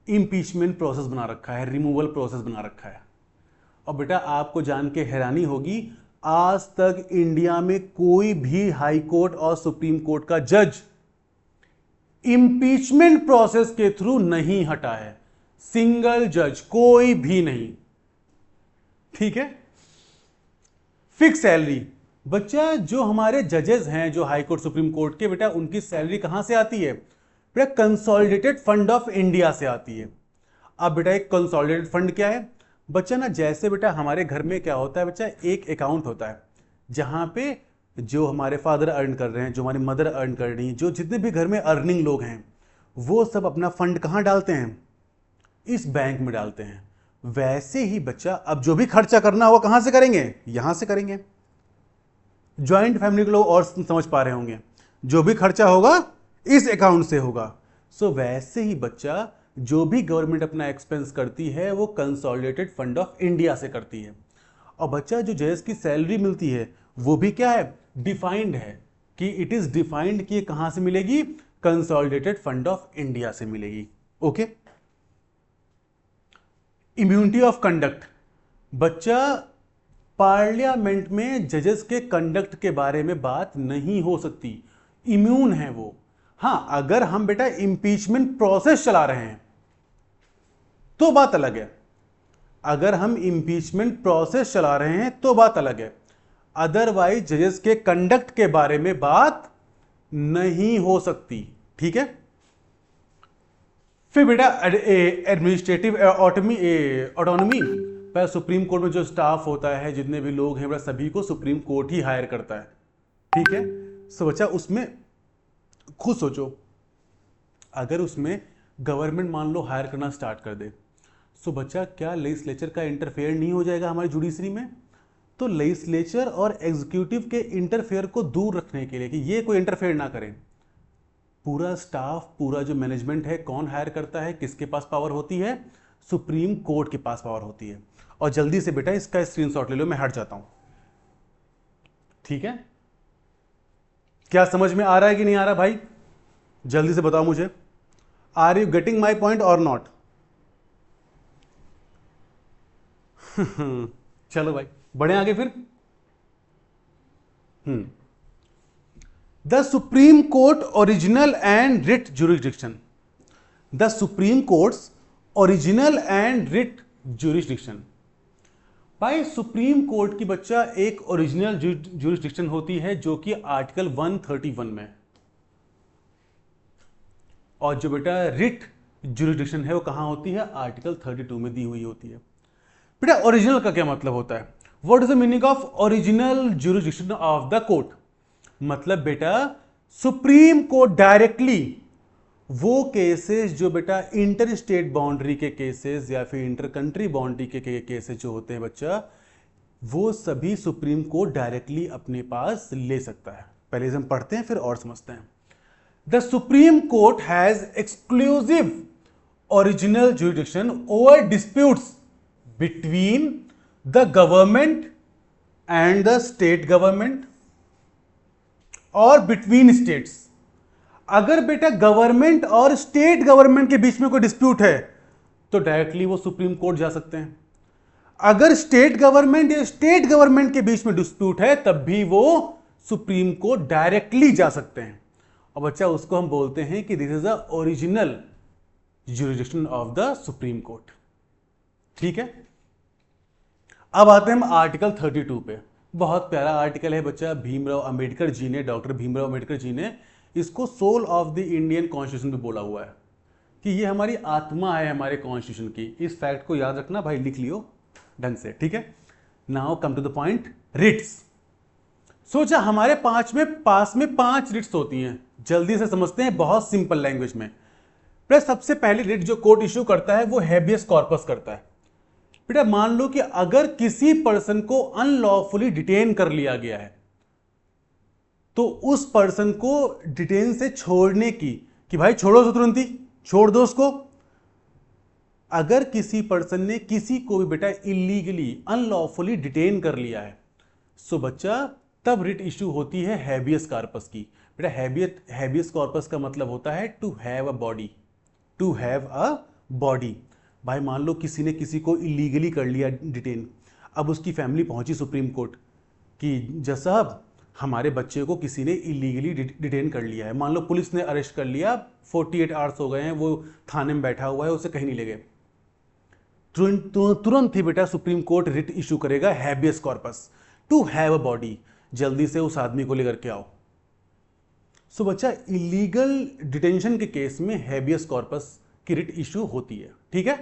इंपीचमेंट प्रोसेस बना रखा है, रिमूवल प्रोसेस बना रखा है। और बेटा आपको जान के हैरानी होगी, आज तक इंडिया में कोई भी हाई कोर्ट और सुप्रीम कोर्ट का जज इंपीचमेंट प्रोसेस के थ्रू नहीं हटा है। सिंगल जज, कोई भी नहीं, ठीक है? Fix salary. बच्चा जो हमारे जजेस हैं, जो हाई कोर्ट सुप्रीम कोर्ट के, बेटा उनकी सैलरी कहां से आती है? बेटा कंसोलिडेटेड फंड ऑफ इंडिया से आती है। अब बेटा एक कंसोलिडेटेड फंड क्या है? बच्चा ना जैसे बेटा हमारे घर में क्या होता है बच्चा, एक अकाउंट होता है जहां पे जो हमारे फादर अर्न कर रहे हैं, जो हमारी मदर अर्न कर रही हैं, जो जितने भी घर में अर्निंग लोग हैं, वो सब अपना फंड कहाँ डालते हैं? इस बैंक में डालते हैं। वैसे ही बच्चा अब जो भी खर्चा करना होगा कहां से करेंगे? यहां से करेंगे। ज्वाइंट फैमिली के लोग और समझ पा रहे होंगे, जो भी खर्चा होगा इस अकाउंट से होगा। सो वैसे ही बच्चा जो भी गवर्नमेंट अपना एक्सपेंस करती है वो कंसोलिडेटेड फंड ऑफ इंडिया से करती है। और बच्चा जो जजेस की सैलरी मिलती है वो भी क्या है? डिफाइंड है, कि इट इज डिफाइंड कि कहां से मिलेगी? कंसोलिडेटेड फंड ऑफ इंडिया से मिलेगी। ओके। इम्यूनिटी ऑफ कंडक्ट, बच्चा पार्लियामेंट में जजेस के कंडक्ट के बारे में बात नहीं हो सकती, इम्यून है वो। हां, अगर हम बेटा इंपीचमेंट प्रोसेस चला रहे हैं तो बात अलग है। अगर हम इंपीचमेंट प्रोसेस चला रहे हैं तो बात अलग है, अदरवाइज जजेस के कंडक्ट के बारे में बात नहीं हो सकती। ठीक है। फिर बेटा एडमिनिस्ट्रेटिव ऑटोनॉमी, सुप्रीम कोर्ट में जो स्टाफ होता है, जितने भी लोग हैं, सभी को सुप्रीम कोर्ट ही हायर करता है। ठीक है। सो बच्चा उसमें खुद सोचो, अगर उसमें गवर्नमेंट मान लो हायर करना स्टार्ट कर दे, सो बच्चा क्या लेजिस्लेचर का इंटरफेयर नहीं हो जाएगा हमारी जुडिशरी में? तो लेजिस्लेचर और एग्जीक्यूटिव के इंटरफेयर को दूर रखने के लिए, कि ये कोई इंटरफेयर ना करें, पूरा स्टाफ, पूरा जो मैनेजमेंट है, कौन हायर करता है, किसके पास पावर होती है? सुप्रीम कोर्ट के पास पावर होती है। और जल्दी से बेटा इसका स्क्रीनशॉट ले लो, मैं हट जाता हूं। ठीक है। क्या समझ में आ रहा है कि नहीं आ रहा भाई? जल्दी से बताओ मुझे, are you getting my point और नॉट? चलो भाई बढ़े आगे फिर। The supreme court original and writ jurisdiction, the supreme courts original and writ jurisdiction. भाई सुप्रीम कोर्ट की बच्चा एक ओरिजिनल जुरिस्डिक्शन होती है जो कि आर्टिकल 131 में, और जो बेटा रिट जुरिस्डिक्शन है वो कहां होती है? आर्टिकल 32 में दी हुई होती है। बेटा ओरिजिनल का क्या मतलब होता है? What is the meaning of original jurisdiction of the court? मतलब बेटा सुप्रीम कोर्ट डायरेक्टली वो केसेस जो बेटा इंटर स्टेट बाउंड्री के केसेस या फिर इंटर कंट्री बाउंड्री के केसेस जो होते हैं बच्चा, वो सभी सुप्रीम कोर्ट डायरेक्टली अपने पास ले सकता है। पहले हम पढ़ते हैं फिर और समझते हैं। The supreme court has exclusive original jurisdiction over disputes between the government and the state government और बिटवीन स्टेट्स। अगर बेटा गवर्नमेंट और स्टेट गवर्नमेंट के बीच में कोई डिस्प्यूट है तो डायरेक्टली वो सुप्रीम कोर्ट जा सकते हैं। अगर स्टेट गवर्नमेंट या स्टेट गवर्नमेंट के बीच में डिस्प्यूट है तब भी वो सुप्रीम कोर्ट डायरेक्टली जा सकते हैं। और बच्चा उसको हम बोलते हैं कि this is the original jurisdiction of the supreme court. ठीक है। अब आते हैं हम आर्टिकल 32 पे। बहुत प्यारा आर्टिकल है बच्चा, भीमराव अंबेडकर जी ने, डॉक्टर भीमराव अंबेडकर जी ने इसको soul of the Indian constitution में बोला हुआ है कि ये हमारी आत्मा है हमारे कॉन्स्टिट्यूशन की। इस फैक्ट को याद रखना भाई, लिख लियो ढंग से। ठीक है। Now come to the point, writs. सोचा हमारे पास में 5 रिट्स होती हैं, जल्दी से समझते हैं बहुत सिंपल लैंग्वेज में। प्लस सबसे पहली रिट जो कोर्ट इश्यू करता है वो हैबियस कॉर्पस करता है। बेटा मान लो कि अगर किसी पर्सन को अनलॉफुली डिटेन कर लिया गया है तो उस पर्सन को डिटेन से छोड़ने की, कि भाई छोड़ो तो तुरंत ही छोड़ दो उसको। अगर किसी पर्सन ने किसी को भी बेटा इलीगली अनलॉफुली डिटेन कर लिया है सो बच्चा तब रिट इश्यू होती है हैबियस कॉर्पस की। बेटा हैबियस कॉर्पस का मतलब होता है to have a body, to have a body. भाई मान लो किसी ने किसी को इलीगली कर लिया डिटेन, अब उसकी फैमिली पहुंची सुप्रीम कोर्ट कि जज साहब हमारे बच्चे को किसी ने इलीगली डिटेन कर लिया है। मान लो पुलिस ने अरेस्ट कर लिया, 48 आवर्स हो गए हैं, वो थाने में बैठा हुआ है, उसे कहीं नहीं ले गए। तुरंत ही बेटा सुप्रीम कोर्ट रिट इशू करेगा habeas corpus, to have a body, जल्दी से उस आदमी को लेकर के आओ। सो बच्चा इलीगल डिटेंशन के केस में हैबियस कॉर्पस की रिट इशू होती है। ठीक है।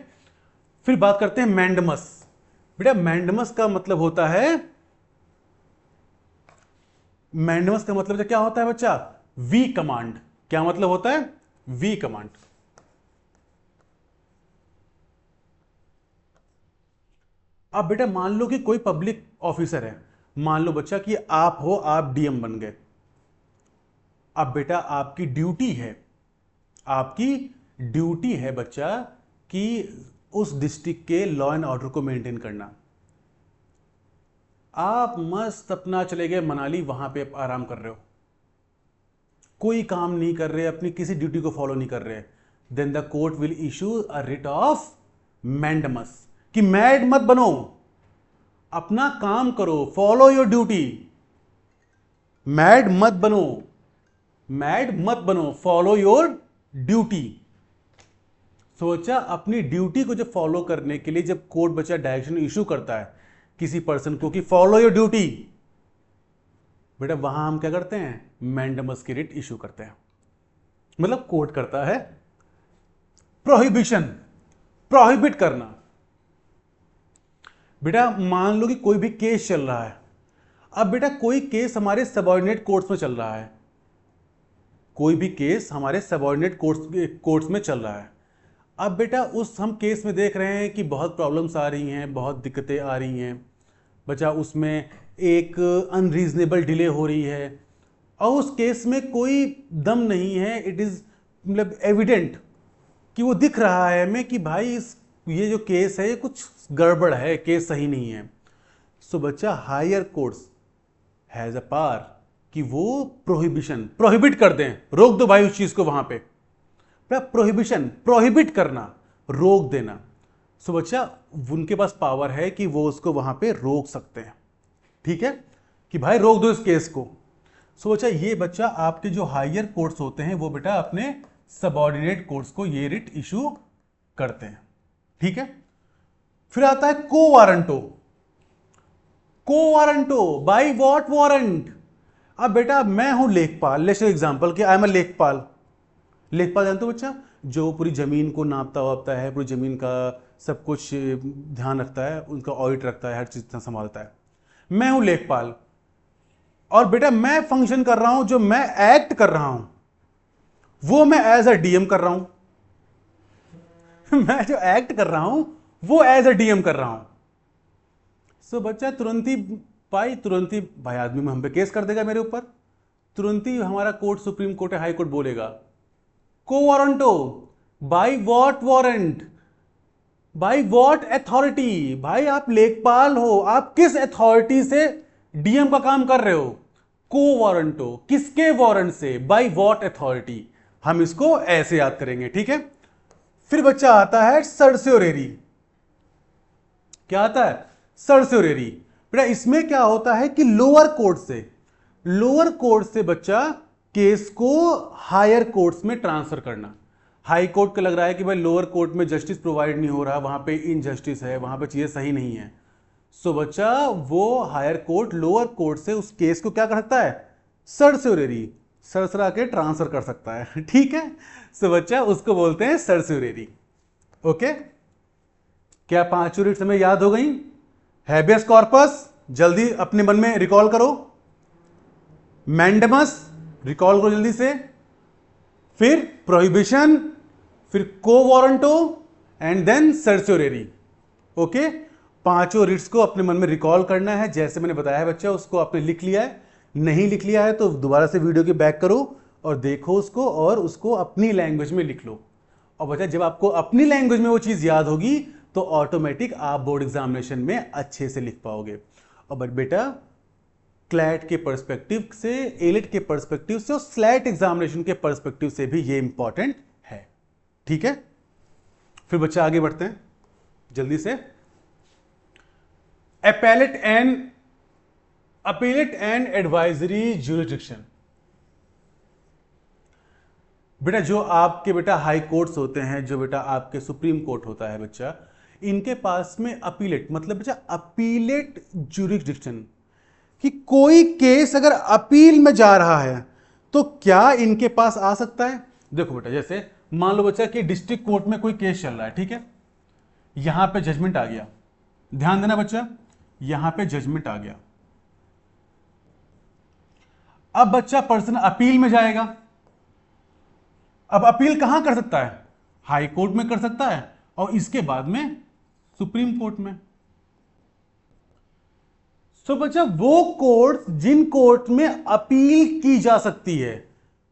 फिर बात करते हैं मैंडमस। बेटा मैंडमस का मतलब होता है मैंडेमस का मतलब क्या होता है बच्चा? We command. क्या मतलब होता है? We command. अब बेटा मान लो कि कोई पब्लिक ऑफिसर है, मान लो बच्चा कि आप हो, आप डीएम बन गए। अब बेटा आपकी ड्यूटी है, आपकी ड्यूटी है बच्चा कि उस डिस्ट्रिक्ट के लॉ एंड ऑर्डर को मेंटेन करना। आप मस्त अपना चले गए मनाली, वहां पे आराम कर रहे हो, कोई काम नहीं कर रहे, अपनी किसी ड्यूटी को फॉलो नहीं कर रहे, then the court will issue a writ of mandamus कि मैड मत बनो, अपना काम करो, फॉलो योर ड्यूटी। मैड मत बनो, मैड मत बनो, फॉलो योर ड्यूटी। सोचा अपनी ड्यूटी को जब फॉलो करने के लिए जब कोर्ट बच्चा डायरेक्शन इशू करता है किसी पर्सन को कि फॉलो योर ड्यूटी, बेटा वहां हम क्या करते हैं? मैंडमस की रिट इशू करते हैं। मतलब कोर्ट करता है प्रोहिबिशन, प्रोहिबिट करना। बेटा मान लो कि कोई भी केस चल रहा है, अब बेटा कोई केस हमारे सबऑर्डिनेट कोर्ट्स में चल रहा है, कोई भी केस हमारे सबऑर्डिनेट कोर्ट्स में चल रहा है। अब बेटा उस हम केस में देख रहे हैं कि बहुत प्रॉब्लम्स आ रही हैं, बहुत दिक्कतें आ रही हैं बच्चा, उसमें एक अनरीजनेबल डिले हो रही है और उस केस में कोई दम नहीं है। इट इज़ मतलब एविडेंट कि वो दिख रहा है हमें कि भाई ये जो केस है ये कुछ गड़बड़ है, केस सही नहीं है। सो बच्चा higher courts has a power कि वो प्रोहिबिशन, प्रोहिबिट कर दें, रोक दो भाई उस चीज़ को वहां पे। प्रोहिबिशन, प्रोहिबिट करना, रोक देना। सो बच्चा उनके पास पावर है कि वो उसको वहां पे रोक सकते हैं, ठीक है, कि भाई रोक दो इस केस को। सो बच्चा ये बच्चा आपके जो हायर कोर्ट्स होते हैं वो बेटा अपने सबऑर्डिनेट कोर्ट्स को ये रिट इशू करते हैं, ठीक है। फिर आता है को वारंटो। को वारंटो, बाय व्हाट वारंट? अब बेटा मैं हूं लेखपाल, लेट्स से एग्जांपल कि आई एम अ लेखपाल। लेखपाल जानते हो बच्चा, जो पूरी जमीन को नापता वापता है, पूरी जमीन का सब कुछ ध्यान रखता है, उनका ऑडिट रखता है, हर चीज संभालता है। मैं हूं लेखपाल और बेटा मैं फंक्शन कर रहा हूं, जो मैं एक्ट कर रहा हूं वो मैं एज अ डीएम कर रहा हूं। मैं जो एक्ट कर रहा हूं वो एज अ डीएम कर रहा हूं। सो बच्चा तुरंत ही भाई आदमी में हम पे केस कर देगा मेरे ऊपर, तुरंत ही हमारा कोर्ट, सुप्रीम कोर्ट है, हाई कोर्ट बोलेगा को warranto, by what warrant, by what authority? भाई आप लेखपाल हो, आप किस अथॉरिटी से डीएम का काम कर रहे हो? को वारंटो, किसके वारंट से, बाय व्हाट अथॉरिटी? हम इसको ऐसे याद करेंगे, ठीक है। फिर बच्चा आता है सर्स्योरेरी। क्या आता है? सर्स्योरेरी। बेटा इसमें क्या होता है कि लोअर कोर्ट से बच्चा केस को हायर कोर्ट्स में ट्रांसफर करना। हाई कोर्ट को लग रहा है कि भाई लोअर कोर्ट में जस्टिस प्रोवाइड नहीं हो रहा, वहां पे इनजस्टिस है, वहां पे चीजें सही नहीं है। सो बच्चा वो हायर कोर्ट लोअर कोर्ट से उस केस को क्या कर सकता है? सर्स्योरेरी, सरसरा के ट्रांसफर कर सकता है, ठीक है। सो बच्चा उसको बोलते हैं सर्स्योरेरी। ओके, क्या पांचों रिट्स हमें याद हो गई? हैबियस कॉर्पस जल्दी अपने मन में रिकॉल करो, मैंडेमस रिकॉल करो जल्दी से, फिर प्रोहिबिशन, फिर quo warranto and then certiorari. Okay, पांचों रिट्स को अपने मन में रिकॉल करना है, जैसे मैंने बताया है बच्चा, उसको आपने लिख लिया है, नहीं लिख लिया है तो दोबारा से वीडियो के बैक करो और देखो उसको, और उसको अपनी लैंग्वेज में लिख लो। और बच्चा जब आपको अपनी लैंग्वेज में वो चीज याद होगी तो ऑटोमेटिक आप बोर्ड एग्जामिनेशन में अच्छे से लिख पाओगे। और बेटा क्लैट के पर्सपेक्टिव से, एलिट के पर्सपेक्टिव से और स्लैट एग्जामिनेशन के पर्सपेक्टिव से भी ये इंपॉर्टेंट है, ठीक है। फिर बच्चा आगे बढ़ते हैं जल्दी से। Appellate and advisory jurisdiction. बेटा जो आपके बेटा हाई कोर्ट्स होते हैं, जो बेटा आपके सुप्रीम कोर्ट होता है बच्चा, इनके पास में अपीलेट मतलब बच्चा अपीलेट ज्यूरिसडिक्शन, कि कोई केस अगर अपील में जा रहा है तो क्या इनके पास आ सकता है? देखो बेटा जैसे मान लो बच्चा कि डिस्ट्रिक्ट कोर्ट में कोई केस चल रहा है, ठीक है, यहां पे जजमेंट आ गया, ध्यान देना बच्चा, यहां पे जजमेंट आ गया। अब बच्चा पर्सन अपील में जाएगा। अब अपील कहां कर सकता है? हाई कोर्ट में कर सकता है और इसके बाद में सुप्रीम कोर्ट में। सो बच्चा वो कोर्ट जिन कोर्ट में अपील की जा सकती है,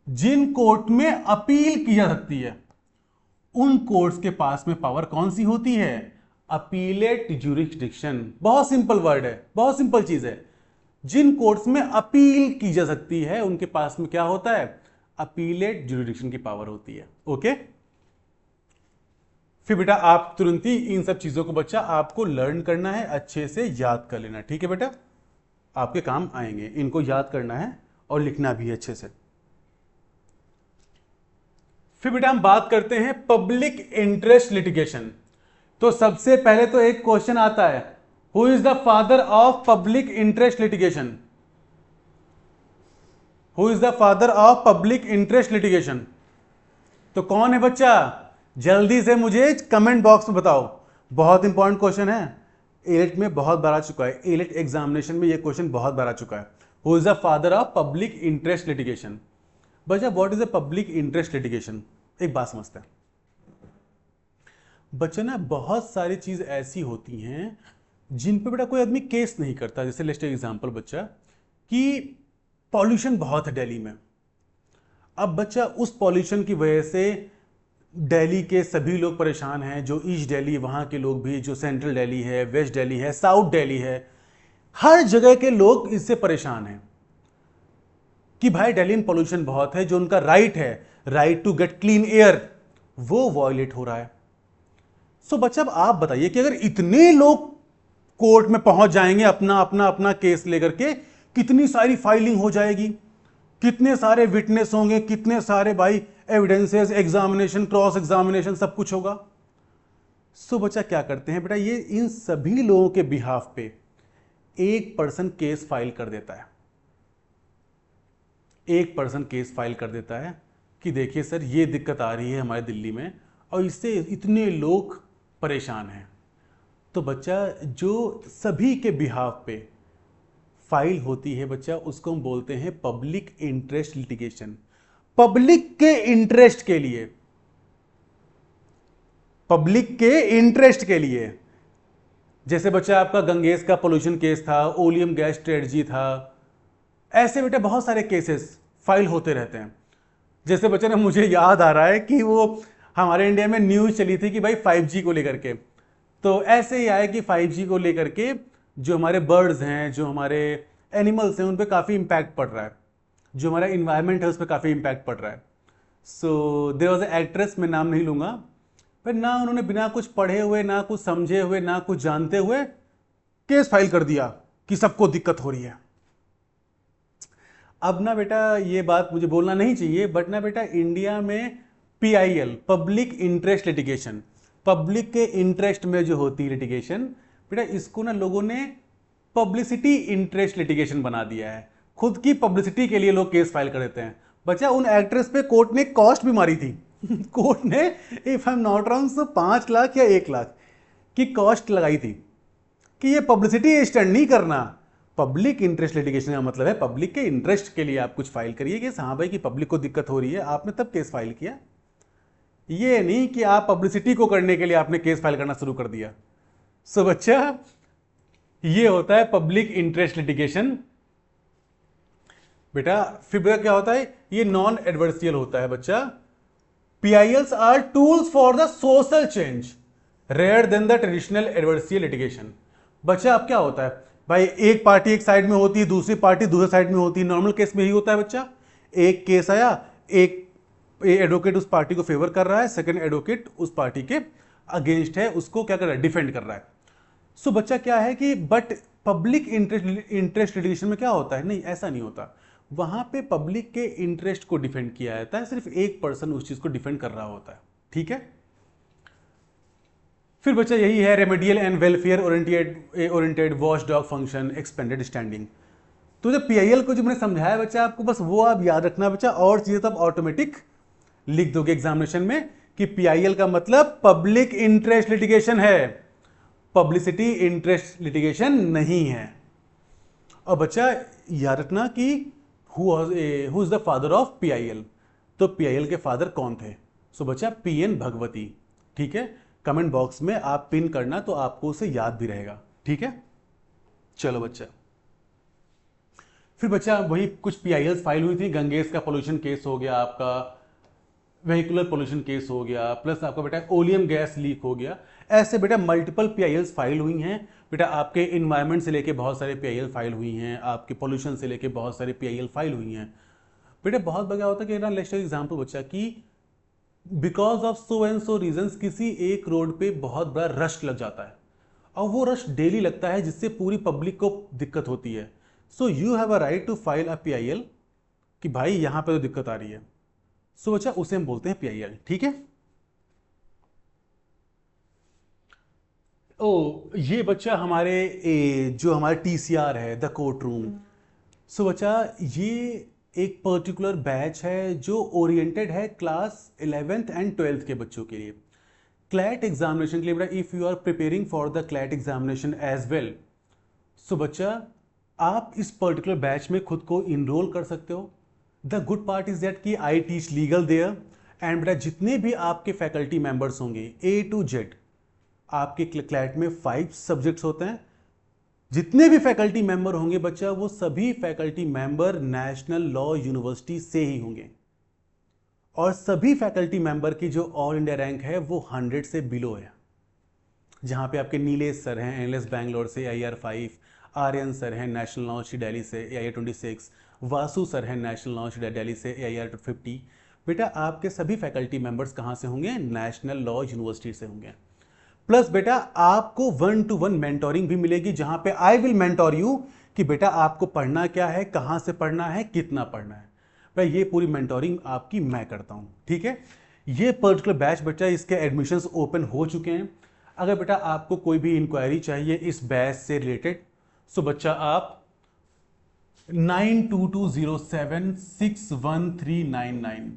जिन कोर्ट में अपील की जा सकती है, उन कोर्ट्स के पास में पावर कौन सी होती है? Appellate jurisdiction. बहुत सिंपल वर्ड है, बहुत सिंपल चीज है। जिन कोर्ट्स में अपील की जा सकती है उनके पास में क्या होता है? अपीलेट ज्यूरिसडिक्शन की पावर होती है। ओके, फिर बेटा आप तुरंत ही इन सब चीजों को बच्चा आपको लर्न करना है, अच्छे से याद कर लेना। ठीक है बेटा, आपके काम आएंगे, इनको याद करना है और लिखना भी है अच्छे से। फिर बेटा हम बात करते हैं पब्लिक इंटरेस्ट लिटिगेशन। तो सबसे पहले तो एक क्वेश्चन आता है, who is the father of public interest litigation? Who is the father of public interest litigation? तो कौन है बच्चा? जल्दी से मुझे कमेंट बॉक्स में बताओ। बहुत इंपॉर्टेंट क्वेश्चन है, एलिट में बहुत बार आ चुका है, एलिट एग्जामिनेशन में यह क्वेश्चन बहुत बार आ चुका है। Who is the father of public interest litigation? बच्चा what is the public interest litigation? एक बात समझते हैं बच्चा ना, बहुत सारी चीज ऐसी होती हैं जिन पे बेटा कोई आदमी केस नहीं करता। जैसे लेट्स टेक एग्जांपल बच्चा कि पॉल्यूशन बहुत है दिल्ली में। अब बच्चा उस पॉल्यूशन की वजह से दिल्ली के सभी लोग परेशान हैं, जो ईस्ट दिल्ली वहां के लोग भी, जो सेंट्रल दिल्ली है, वेस्ट दिल्ली है, साउथ दिल्ली है, हर जगह के लोग इससे परेशान हैं कि भाई दिल्ली में पॉल्यूशन बहुत है, जो उनका राइट है, right to get clean air, वो वॉयलेट हो रहा है। सो बच्चा अब आप बताइए कि अगर इतने लोग कोर्ट में पहुंच जाएंगे अपना अपना अपना केस लेकर के, कितनी सारी फाइलिंग हो जाएगी, कितने सारे विटनेस होंगे, कितने सारे भाई एविडेंसेस, एग्जामिनेशन, क्रॉस एग्जामिनेशन, सब कुछ होगा। सो बच्चा क्या करते हैं बेटा, ये इन सभी लोगों के बिहाफ पे एक पर्सन केस फाइल कर देता है। एक पर्सन केस फाइल कर देता है कि देखिए सर ये दिक्कत आ रही है हमारे दिल्ली में और इससे इतने लोग परेशान हैं। तो बच्चा जो सभी के बिहाफ पे फाइल होती है बच्चा, उसको हम बोलते हैं पब्लिक इंटरेस्ट लिटिगेशन। पब्लिक के इंटरेस्ट के लिए, पब्लिक के इंटरेस्ट के लिए। जैसे बच्चा आपका गंगेश का पोल्यूशन केस था, ओलियम गैस स्ट्रेटजी था, ऐसे बेटा बहुत सारे केसेस फाइल होते रहते हैं। जैसे बच्चे ने, मुझे याद आ रहा है कि वो हमारे इंडिया में न्यूज चली थी कि भाई 5G को लेकर के, तो ऐसे ही आया कि 5G को लेकर के जो हमारे बर्ड्स हैं, जो हमारे एनिमल्स हैं, उन पे काफ़ी इम्पैक्ट पड़ रहा है, जो हमारा इन्वायरमेंट है उस पर काफ़ी इम्पैक्ट पड़ रहा है। So there was a actress, मैं नाम नहीं लूँगा, पर ना उन्होंने बिना कुछ पढ़े हुए, ना कुछ समझे हुए, ना कुछ जानते हुए केस फाइल कर दिया कि सबको दिक्कत हो रही है। अब ना बेटा ये बात मुझे बोलना नहीं चाहिए, बट ना बेटा इंडिया में PIL, public interest litigation, public के इंटरेस्ट में जो होती है लिटिगेशन, बेटा इसको ना लोगों ने पब्लिसिटी इंटरेस्ट लिटिगेशन बना दिया है। खुद की पब्लिसिटी के लिए लोग केस फाइल कर देते हैं। बच्चा उन एक्ट्रेस पे कोर्ट ने कॉस्ट भी मारी थी कोर्ट ने, if I am not wrong, 5 lakh या 1 लाख की कॉस्ट लगाई थी कि ये पब्लिसिटी स्टैंड नहीं करना। पब्लिक इंटरेस्ट लिटिगेशन का मतलब है पब्लिक के इंटरेस्ट के लिए आप कुछ फाइल करिए कि हाँ भाई कि पब्लिक को दिक्कत हो रही है, आपने तब केस फाइल किया। ये नहीं कि आप पब्लिसिटी को करने के लिए आपने केस फाइल करना शुरू कर दिया। सो बच्चा ये होता है पब्लिक इंटरेस्ट लिटिगेशन। बेटा फिर बेटा क्या होता है, ये नॉन एडवर्सियल होता है बच्चा। PILs are tools for the social change रेयर than the traditional adversarial litigation. बच्चा अब क्या होता है भाई, एक पार्टी एक साइड में होती है, दूसरी पार्टी दूसरे साइड में होती है। नॉर्मल केस में ही होता है बच्चा, एक केस आया, एक एडवोकेट उस पार्टी को फेवर कर रहा है, सेकंड एडवोकेट उस पार्टी के अगेंस्ट है, उसको क्या कर रहा है, डिफेंड कर रहा है। सो बच्चा क्या है कि बट पब्लिक इंटरेस्ट लिटिगेशन में क्या होता है, नहीं ऐसा नहीं होता। वहां पे पब्लिक के इंटरेस्ट को डिफेंड किया जाता है, सिर्फ एक पर्सन उस चीज को डिफेंड कर रहा होता है। ठीक है, फिर बच्चा यही है remedial and welfare oriented watchdog function, expanded standing. तो जब PIL को जो मैंने समझाया बच्चा आपको, बस वो आप याद रखना बच्चा, और चीजें तो आप ऑटोमेटिक लिख दोगे एग्जामिनेशन में कि PIL का मतलब पब्लिक इंटरेस्ट लिटिगेशन है, पब्लिसिटी इंटरेस्ट लिटिगेशन नहीं है। और बच्चा याद रखना कि who is the father of PIL? तो पीआईएल के फादर कौन थे? सो बच्चा पीएन भगवती। ठीक है, कमेंट बॉक्स में आप पिन करना तो आपको उसे याद भी रहेगा। ठीक है, चलो बच्चा, फिर बच्चा वही कुछ पीआईएल फाइल हुई थी। गंगेश का पोल्यूशन केस हो गया, आपका वेहिकुलर पोल्यूशन केस हो गया, प्लस आपका बेटा ओलियम गैस लीक हो गया। ऐसे बेटा मल्टीपल पीआईएल फाइल हुई हैं। बेटा आपके इन्वायरमेंट से लेके बहुत सारे पीआईएल फाइल हुई हैं, आपके पोल्यूशन से लेके बहुत सारे पीआईएल फाइल हुई हैं। बेटा बहुत बड़ा होता है कि ना, लेट्स टेक एग्जांपल बच्चा कि because of so and so reasons किसी एक रोड पे बहुत बड़ा रश लग जाता है, और वो रश डेली लगता है जिससे पूरी पब्लिक को दिक्कत होती है। So you have a right to file a PIL कि भाई यहां पे तो दिक्कत आ रही है। सो बच्चा उसे हम बोलते हैं पीआईएल। ठीक है, ओ ये बच्चा हमारे जो हमारे टीसीआर है, द कोर्ट रूम। सो बच्चा ये एक पर्टिकुलर बैच है जो ओरिएंटेड है क्लास 11th एंड 12th के बच्चों के लिए, क्लैट एग्जामिनेशन के लिए। बेटा if you are preparing for the CLAT examination as well, so बच्चा आप इस पर्टिकुलर बैच में खुद को इनरोल कर सकते हो। The good part is that कि I teach legal there, and बेटा जितने भी आपके फैकल्टी मेंबर्स होंगे ए टू जेड, आपके क्लैट में 5 सब्जेक्ट्स होते हैं। जितने भी फैकल्टी मेंबर होंगे बच्चा, वो सभी faculty member national law university से ही होंगे, और सभी फैकल्टी मेंबर की जो ऑल इंडिया रैंक है वो 100 से बिलो है। जहां पे आपके नीलेश सर हैं एनएलएस बैंगलोर से AIR5, आर्यन सर हैं नेशनल लॉ यूनिवर्सिटी दिल्ली से AIR26, वासु सर हैं नेशनल लॉ यूनिवर्सिटी दिल्ली से AIR50। बेटा आपके सभी फैकल्टी मेंबर्स कहां से होंगे? नेशनल लॉ यूनिवर्सिटी से होंगे। प्लस बेटा आपको 1-to-1 मेंटोरिंग भी मिलेगी, जहां पे आई विल मेंटोर यू कि बेटा आपको पढ़ना क्या है, कहां से पढ़ना है, कितना पढ़ना है। भाई ये पूरी मेंटोरिंग आपकी मैं करता हूं। ठीक है, ये पर्टिकुलर बैच बच्चा, इसके एडमिशंस ओपन हो चुके हैं। अगर बेटा आपको कोई भी इंक्वायरी चाहिए इस बैच से रिलेटेड, सो बच्चा आप 9220761399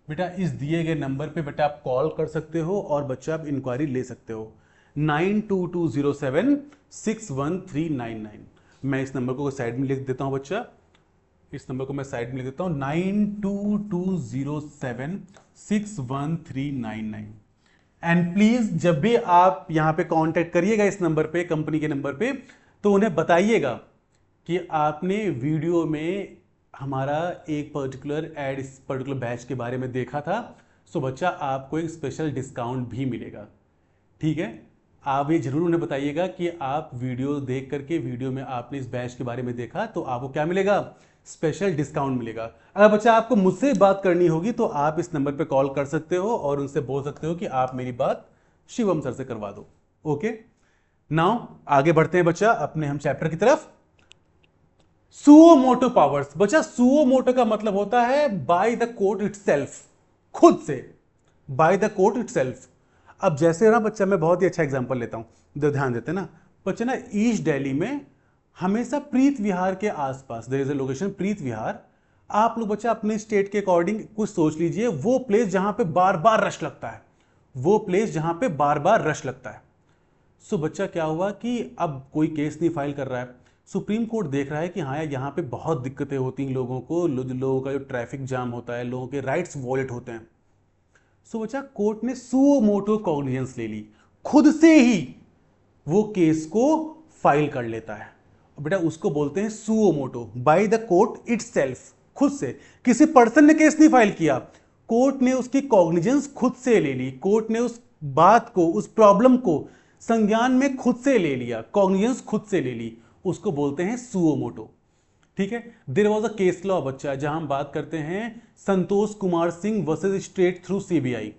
बेटा इस दिए गए नंबर पे बेटा आप कॉल कर सकते हो और बच्चा आप इंक्वायरी ले सकते हो। 9220761399। मैं इस नंबर को साइड में लिख देता हूं बच्चा, इस नंबर को मैं साइड में लिख देता हूं 9220761399। एंड प्लीज जब भी आप यहां पे कांटेक्ट करिएगा इस नंबर पे, कंपनी के नंबर पे, तो उन्हें बताइएगा कि आपने वीडियो में हमारा एक पर्टिकुलर एड इस पर्टिकुलर बैच के बारे में देखा था। सो बच्चा आपको एक स्पेशल डिस्काउंट भी मिलेगा। ठीक है, आप ये जरूर उन्हें बताइएगा कि आप वीडियो देख करके, वीडियो में आपने इस बैच के बारे में देखा, तो आपको क्या मिलेगा? स्पेशल डिस्काउंट मिलेगा। अगर बच्चा आपको मुझसे बात करनी होगी तो आप इस नंबर पे कॉल कर सकते हो और उनसे बोल सकते हो कि आप मेरी बात शिवम सर से करवा दो। ओके, नाउ आगे बढ़ते हैं बच्चा अपने हम चैप्टर की तरफ। Suo motu powers. बच्चा सुओ मोटो का मतलब होता है बाय द कोर्ट इटसेल्फ, खुद से, बाय द कोर्ट इटसेल्फ। अब जैसे ना बच्चा, मैं बहुत ही अच्छा एग्जांपल लेता हूं, ध्यान देते ना बच्चा। ना ईस्ट दिल्ली में हमेशा प्रीत विहार के आसपास देयर इज अ लोकेशन प्रीत विहार। आप लोग बच्चा अपने स्टेट के अकॉर्डिंग कुछ सोच लीजिए, वो प्लेस जहां पे बार बार रश लगता है, वो प्लेस जहां पे बार बार रश लगता है। सो बच्चा क्या हुआ कि अब कोई केस नहीं फाइल कर रहा है, सुप्रीम कोर्ट देख रहा है कि हाँ यहाँ पे बहुत दिक्कतें होती हैं लोगों को, लोगों का जो ट्रैफिक जाम होता है, लोगों के राइट्स वॉयलेट होते हैं। सो बच्चा कोर्ट ने सुओ मोटो कॉग्निजेंस ले ली, खुद से ही वो केस को फाइल कर लेता है। बेटा उसको बोलते हैं suo motu, by the court itself, खुद से। किसी पर्सन ने केस नहीं फाइल किया, कोर्ट ने उसकी कॉग्निजेंस खुद से ले ली, कोर्ट ने उस बात को, उस प्रॉब्लम को संज्ञान में खुद से ले लिया, कॉग्निजेंस खुद से ले ली, उसको बोलते हैं सुओ मोटो। ठीक है, there was a case law बच्चा, जहां हम बात करते हैं Santosh Kumar Singh versus state through CBI,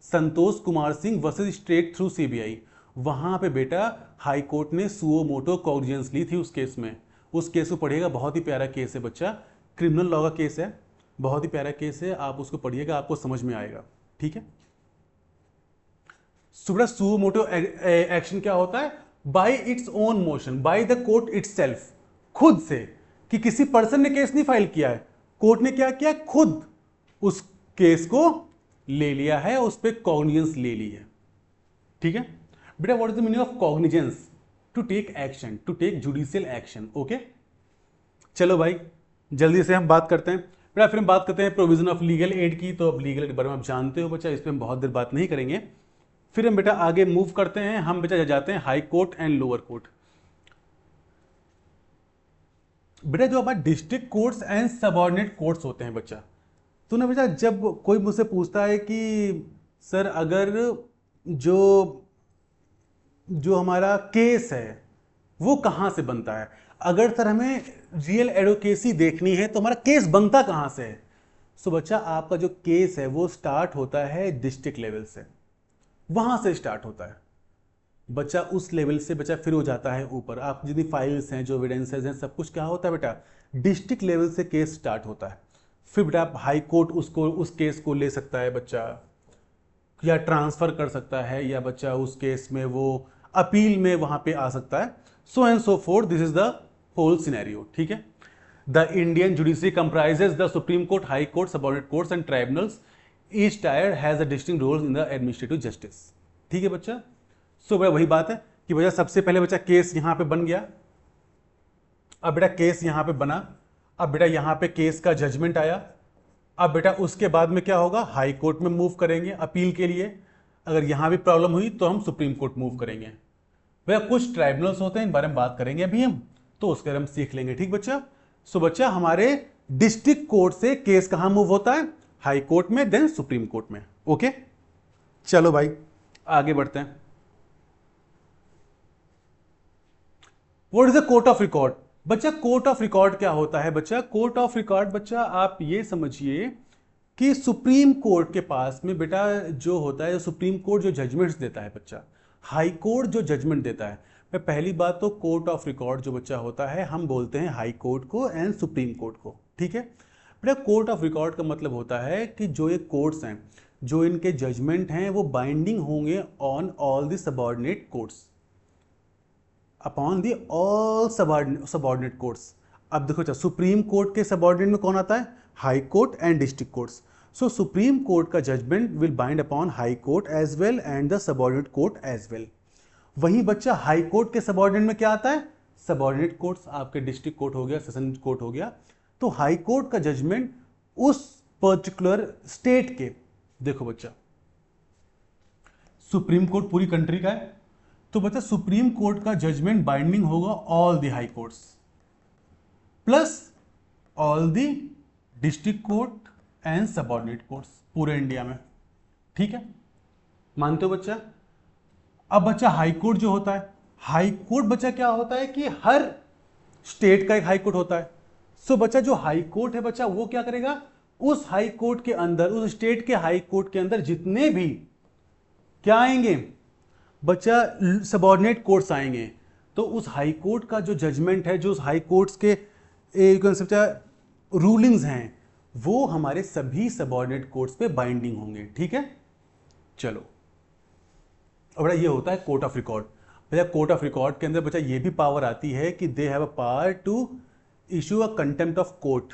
Santosh Kumar Singh versus state through CBI. वहां पे बेटा हाई कोर्ट ने सुओ मोटो कॉग्निजेंस ली थी उस केस में। उस केस को पढ़िएगा, बहुत ही प्यारा केस है बच्चा, क्रिमिनल लॉ का केस है, बहुत ही प्यारा केस है, आप उसको पढ़िएगा, आपको समझ में आएगा। ठीक है, सुओ मोटो एक्शन क्या होता है? Bye its own motion, by the court itself, खुद से, कि किसी पर्सन ने केस नहीं फाइल किया है, कोर्ट ने क्या किया? खुद उस केस को ले लिया है, उस पर कॉग्निजेंस ले ली है। ठीक है बेटा, what is the meaning of cognizance? To take action, to take judicial action. Okay, चलो भाई जल्दी से हम बात करते हैं बेटा, फिर हम बात करते हैं प्रोविजन ऑफ लीगल एड की। तो अब लीगल के बारे में आप जानते हो बच्चा, इस पर हम बहुत देर बात नहीं करेंगे। फिर हम बेटा आगे मूव करते हैं, हम बेटा जाते हैं high court and lower court. बेटा जो हमारे district courts and subordinate courts होते हैं बच्चा, तो ना बेटा जब कोई मुझसे पूछता है कि सर अगर जो जो हमारा केस है वो कहाँ से बनता है, अगर सर हमें रियल एडवोकेसी देखनी है तो हमारा केस बनता कहाँ से है। सो बच्चा आपका जो केस है वो स्टार्ट होता है डिस्ट्रिक्ट लेवल से, वहां से स्टार्ट होता है बच्चा। उस लेवल से बच्चा फिर हो जाता है ऊपर। आप जितनी फाइल्स हैं, जो एविडेंसेस हैं, सब कुछ क्या होता है बेटा, डिस्ट्रिक्ट लेवल से केस स्टार्ट होता है। फिर बेटा आप हाई कोर्ट उसको उस केस को ले सकता है बच्चा, या ट्रांसफर कर सकता है, या बच्चा उस केस में वो अपील में वहां पे आ सकता है। So and so forth, this is the whole scenario. ठीक है। The Indian judiciary comprises the supreme court, high court, subordinate courts and tribunals. Each tier has a distinct role in the administrative justice. ठीक है बच्चा। सो बेटा वही बात है कि बच्चा सबसे पहले बच्चा केस यहां पे बन गया। अब बेटा केस यहां पे बना, अब बेटा यहां पे केस का जजमेंट आया। अब बेटा उसके बाद में क्या होगा, हाई कोर्ट में मूव करेंगे अपील के लिए। अगर यहां भी प्रॉब्लम हुई तो हम सुप्रीम कोर्ट मूव करेंगे। भैया कुछ ट्राइब्यूनल्स होते हैं, इन बारे में बात करेंगे अभी हम, तो उसके बारे में सीख लेंगे। ठीक बच्चा। सो बच्चा हमारे डिस्ट्रिक्ट कोर्ट से केस कहां मूव होता है, हाई कोर्ट में, देन सुप्रीम कोर्ट में। ओके चलो भाई आगे बढ़ते हैं। What is the court of record. बच्चा कोर्ट ऑफ रिकॉर्ड क्या होता है बच्चा, कोर्ट ऑफ रिकॉर्ड बच्चा आप ये समझिए कि सुप्रीम कोर्ट के पास में बेटा जो होता है, सुप्रीम कोर्ट जो जजमेंट्स देता है बच्चा, हाई कोर्ट जो जजमेंट देता है। पहली बात तो कोर्ट ऑफ रिकॉर्ड जो बच्चा होता है, हम बोलते हैं हाई कोर्ट को एंड सुप्रीम कोर्ट को। ठीक है बेटा। कोर्ट ऑफ रिकॉर्ड का मतलब होता है कि जो ये कोर्ट्स हैं, जो इनके जजमेंट हैं, वो बाइंडिंग होंगे on all the subordinate courts, upon the all subordinate courts. अब देखो सुप्रीम कोर्ट के सबऑर्डिनेट में कौन आता है, high court and district courts. So supreme court का judgement will bind upon high court as well and the subordinate court as well. वहीं बच्चा हाई कोर्ट के सबऑर्डिनेट में क्या आता है, सबऑर्डिनेट कोर्ट्स, आपके डिस्ट्रिक्ट कोर्ट हो गया, सेशन कोर्ट हो गया। तो हाई कोर्ट का जजमेंट उस पर्टिकुलर स्टेट के, देखो बच्चा सुप्रीम कोर्ट पूरी कंट्री का है, तो बच्चा सुप्रीम कोर्ट का जजमेंट बाइंडिंग होगा all the high courts plus all the district court and subordinate courts पूरे इंडिया में। ठीक है, मानते हो बच्चा। अब बच्चा हाई कोर्ट जो होता है, हाई कोर्ट बच्चा क्या होता है कि हर स्टेट का एक हाई कोर्ट होता है। सो बच्चा जो हाई कोर्ट है बच्चा, वो क्या करेगा, उस हाई कोर्ट के अंदर, उस स्टेट के हाई कोर्ट के अंदर जितने भी क्या आएंगे बच्चा, सबऑर्डिनेट कोर्ट्स आएंगे, तो उस हाई कोर्ट का जो जजमेंट है, जो उस हाई कोर्ट्स के रूलिंग्स हैं, वो हमारे सभी सबऑर्डिनेट कोर्ट्स पे बाइंडिंग होंगे। ठीक है चलो। अब बड़ा ये होता है कोर्ट ऑफ रिकॉर्ड। भैया कोर्ट ऑफ रिकॉर्ड के अंदर बच्चा ये भी पावर आती है कि they have a power to issue a contempt of court,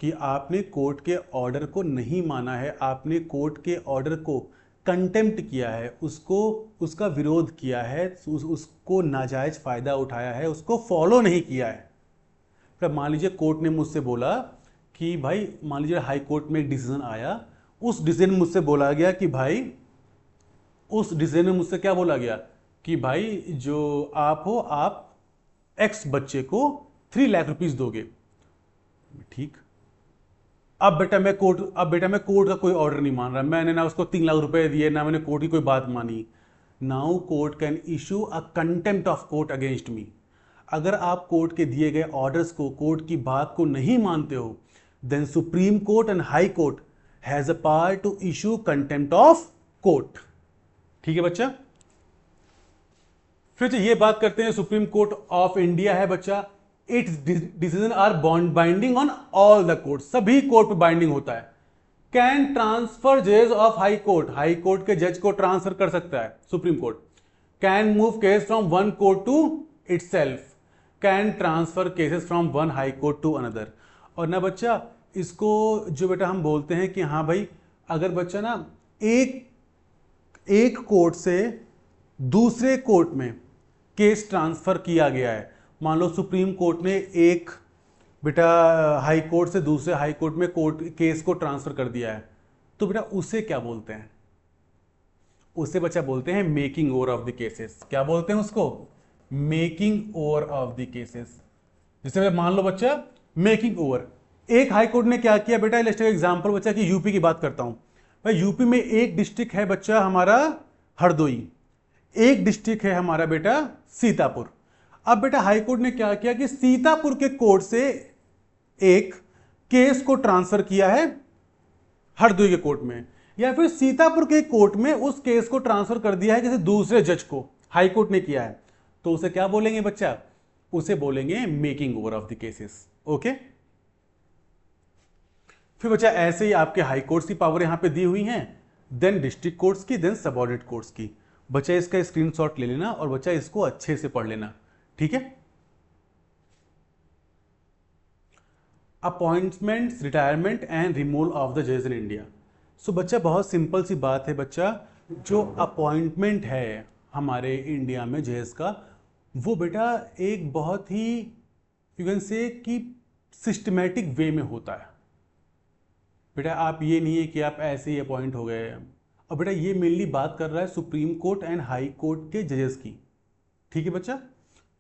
कि आपने कोर्ट के ऑर्डर को नहीं माना है, आपने कोर्ट के ऑर्डर को कंटेम्प्ट किया है, उसको उसका विरोध किया है, उसको नाजायज फायदा उठाया है, उसको फॉलो नहीं किया है। फिर मान लीजिए कोर्ट ने मुझसे बोला कि भाई, मान लीजिए हाई कोर्ट में एक डिसीजन आया, उस डिसीजन में मुझसे बोला गया कि भाई, उस डिसीजन में मुझसे क्या बोला गया कि भाई जो आप हो, आप एक्स बच्चे को 3 लाख रुपीस दोगे। ठीक। अब बेटा मैं कोर्ट का कोई ऑर्डर नहीं मान रहा, मैंने ना उसको 3 लाख रुपए दिए, ना मैंने कोर्ट की कोई बात मानी। Now court can issue a contempt of court against me. अगर आप कोर्ट के दिए गए ऑर्डर्स को, कोर्ट की बात को नहीं मानते हो, then supreme court and high court has a power to issue contempt of court. ठीक है बच्चा। फिर ये बात करते हैं, सुप्रीम कोर्ट ऑफ इंडिया है बच्चा, its decision are binding on all the court, सभी कोर्ट पे बाइंडिंग होता है। कैन ट्रांसफर जज of high court, high court के जज को ट्रांसफर कर सकता है supreme court. Can move case from one court to itself, can transfer cases from one high court to another. और ना बच्चा इसको जो बेटा हम बोलते हैं कि हाँ भाई, अगर बच्चा ना एक कोर्ट से दूसरे कोर्ट में केस ट्रांसफर किया गया है, मान लो सुप्रीम कोर्ट ने एक बेटा हाई कोर्ट से दूसरे हाई कोर्ट में कोर्ट केस को ट्रांसफर कर दिया है, तो बेटा उसे क्या बोलते हैं? उसे बच्चा बोलते हैं making over of the cases. क्या बोलते हैं उसको? Making over of the cases. जैसे मान लो बच्चा मेकिंग ओवर, एक हाई कोर्ट ने क्या किया बेटा, लेट्स टेक एग्जांपल बच्चा कि यूपी की बात करता हूं। भाई यूपी में एक डिस्ट्रिक्ट है बच्चा हमारा हरदोई, एक डिस्ट्रिक्ट है हमारा बेटा सीतापुर। अब बेटा हाई कोर्ट ने क्या किया कि सीतापुर के कोर्ट से एक केस को ट्रांसफर किया है हरदोई के कोर्ट में, या फिर सीतापुर के कोर्ट में उस केस को ट्रांसफर कर दिया है किसी दूसरे जज को, हाई कोर्ट ने किया है, तो उसे क्या बोलेंगे बच्चा? उसे बोलेंगे making over of the cases. Okay, फिर बच्चा ऐसे ही आपके हाई कोर्ट्स की पावर यहां पे दी हुई हैं, देन डिस्ट्रिक्ट कोर्ट्स की, देन सबऑर्डिनेट कोर्ट्स की। बच्चा इसका स्क्रीनशॉट ले लेना और बच्चा इसको अच्छे से पढ़ लेना, ठीक है? Appointments, retirement and removal of the जजेस इन इंडिया। सो बच्चा बहुत सिंपल सी बात है बच्चा, जो अपॉइंटमेंट है हमारे इंडिया में जजेस का, वो बेटा एक बहुत ही यू कैन से कि सिस्टमैटिक वे में होता है। बेटा आप ये नहीं है कि आप ऐसे ही अपॉइंट हो गए। और बेटा ये मेनली बात कर रहा है supreme court and high court के जजेस की, ठीक है बच्चा?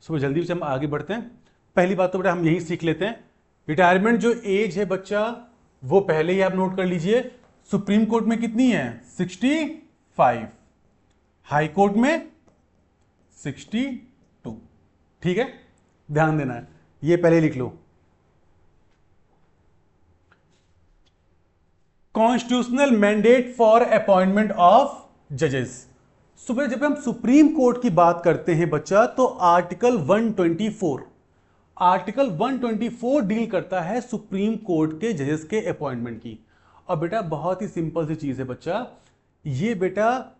सो जल्दी से हम आगे बढ़ते हैं। पहली बात तो बेटा हम यही सीख लेते हैं, रिटायरमेंट जो एज है बच्चा वो पहले ही आप नोट कर लीजिए। सुप्रीम कोर्ट में कितनी है? 65, हाई कोर्ट में 62, ठीक है? ध्यान देना है, ये पहले लिख लो। Constitutional mandate for appointment of जजेस। सुबह जब हम सुप्रीम कोर्ट की बात करते हैं बच्चा, तो आर्टिकल 124 डील करता है सुप्रीम कोर्ट के जजेस के अपॉइंटमेंट की। और बेटा बहुत ही सिंपल सी चीज है बच्चा, ये बेटा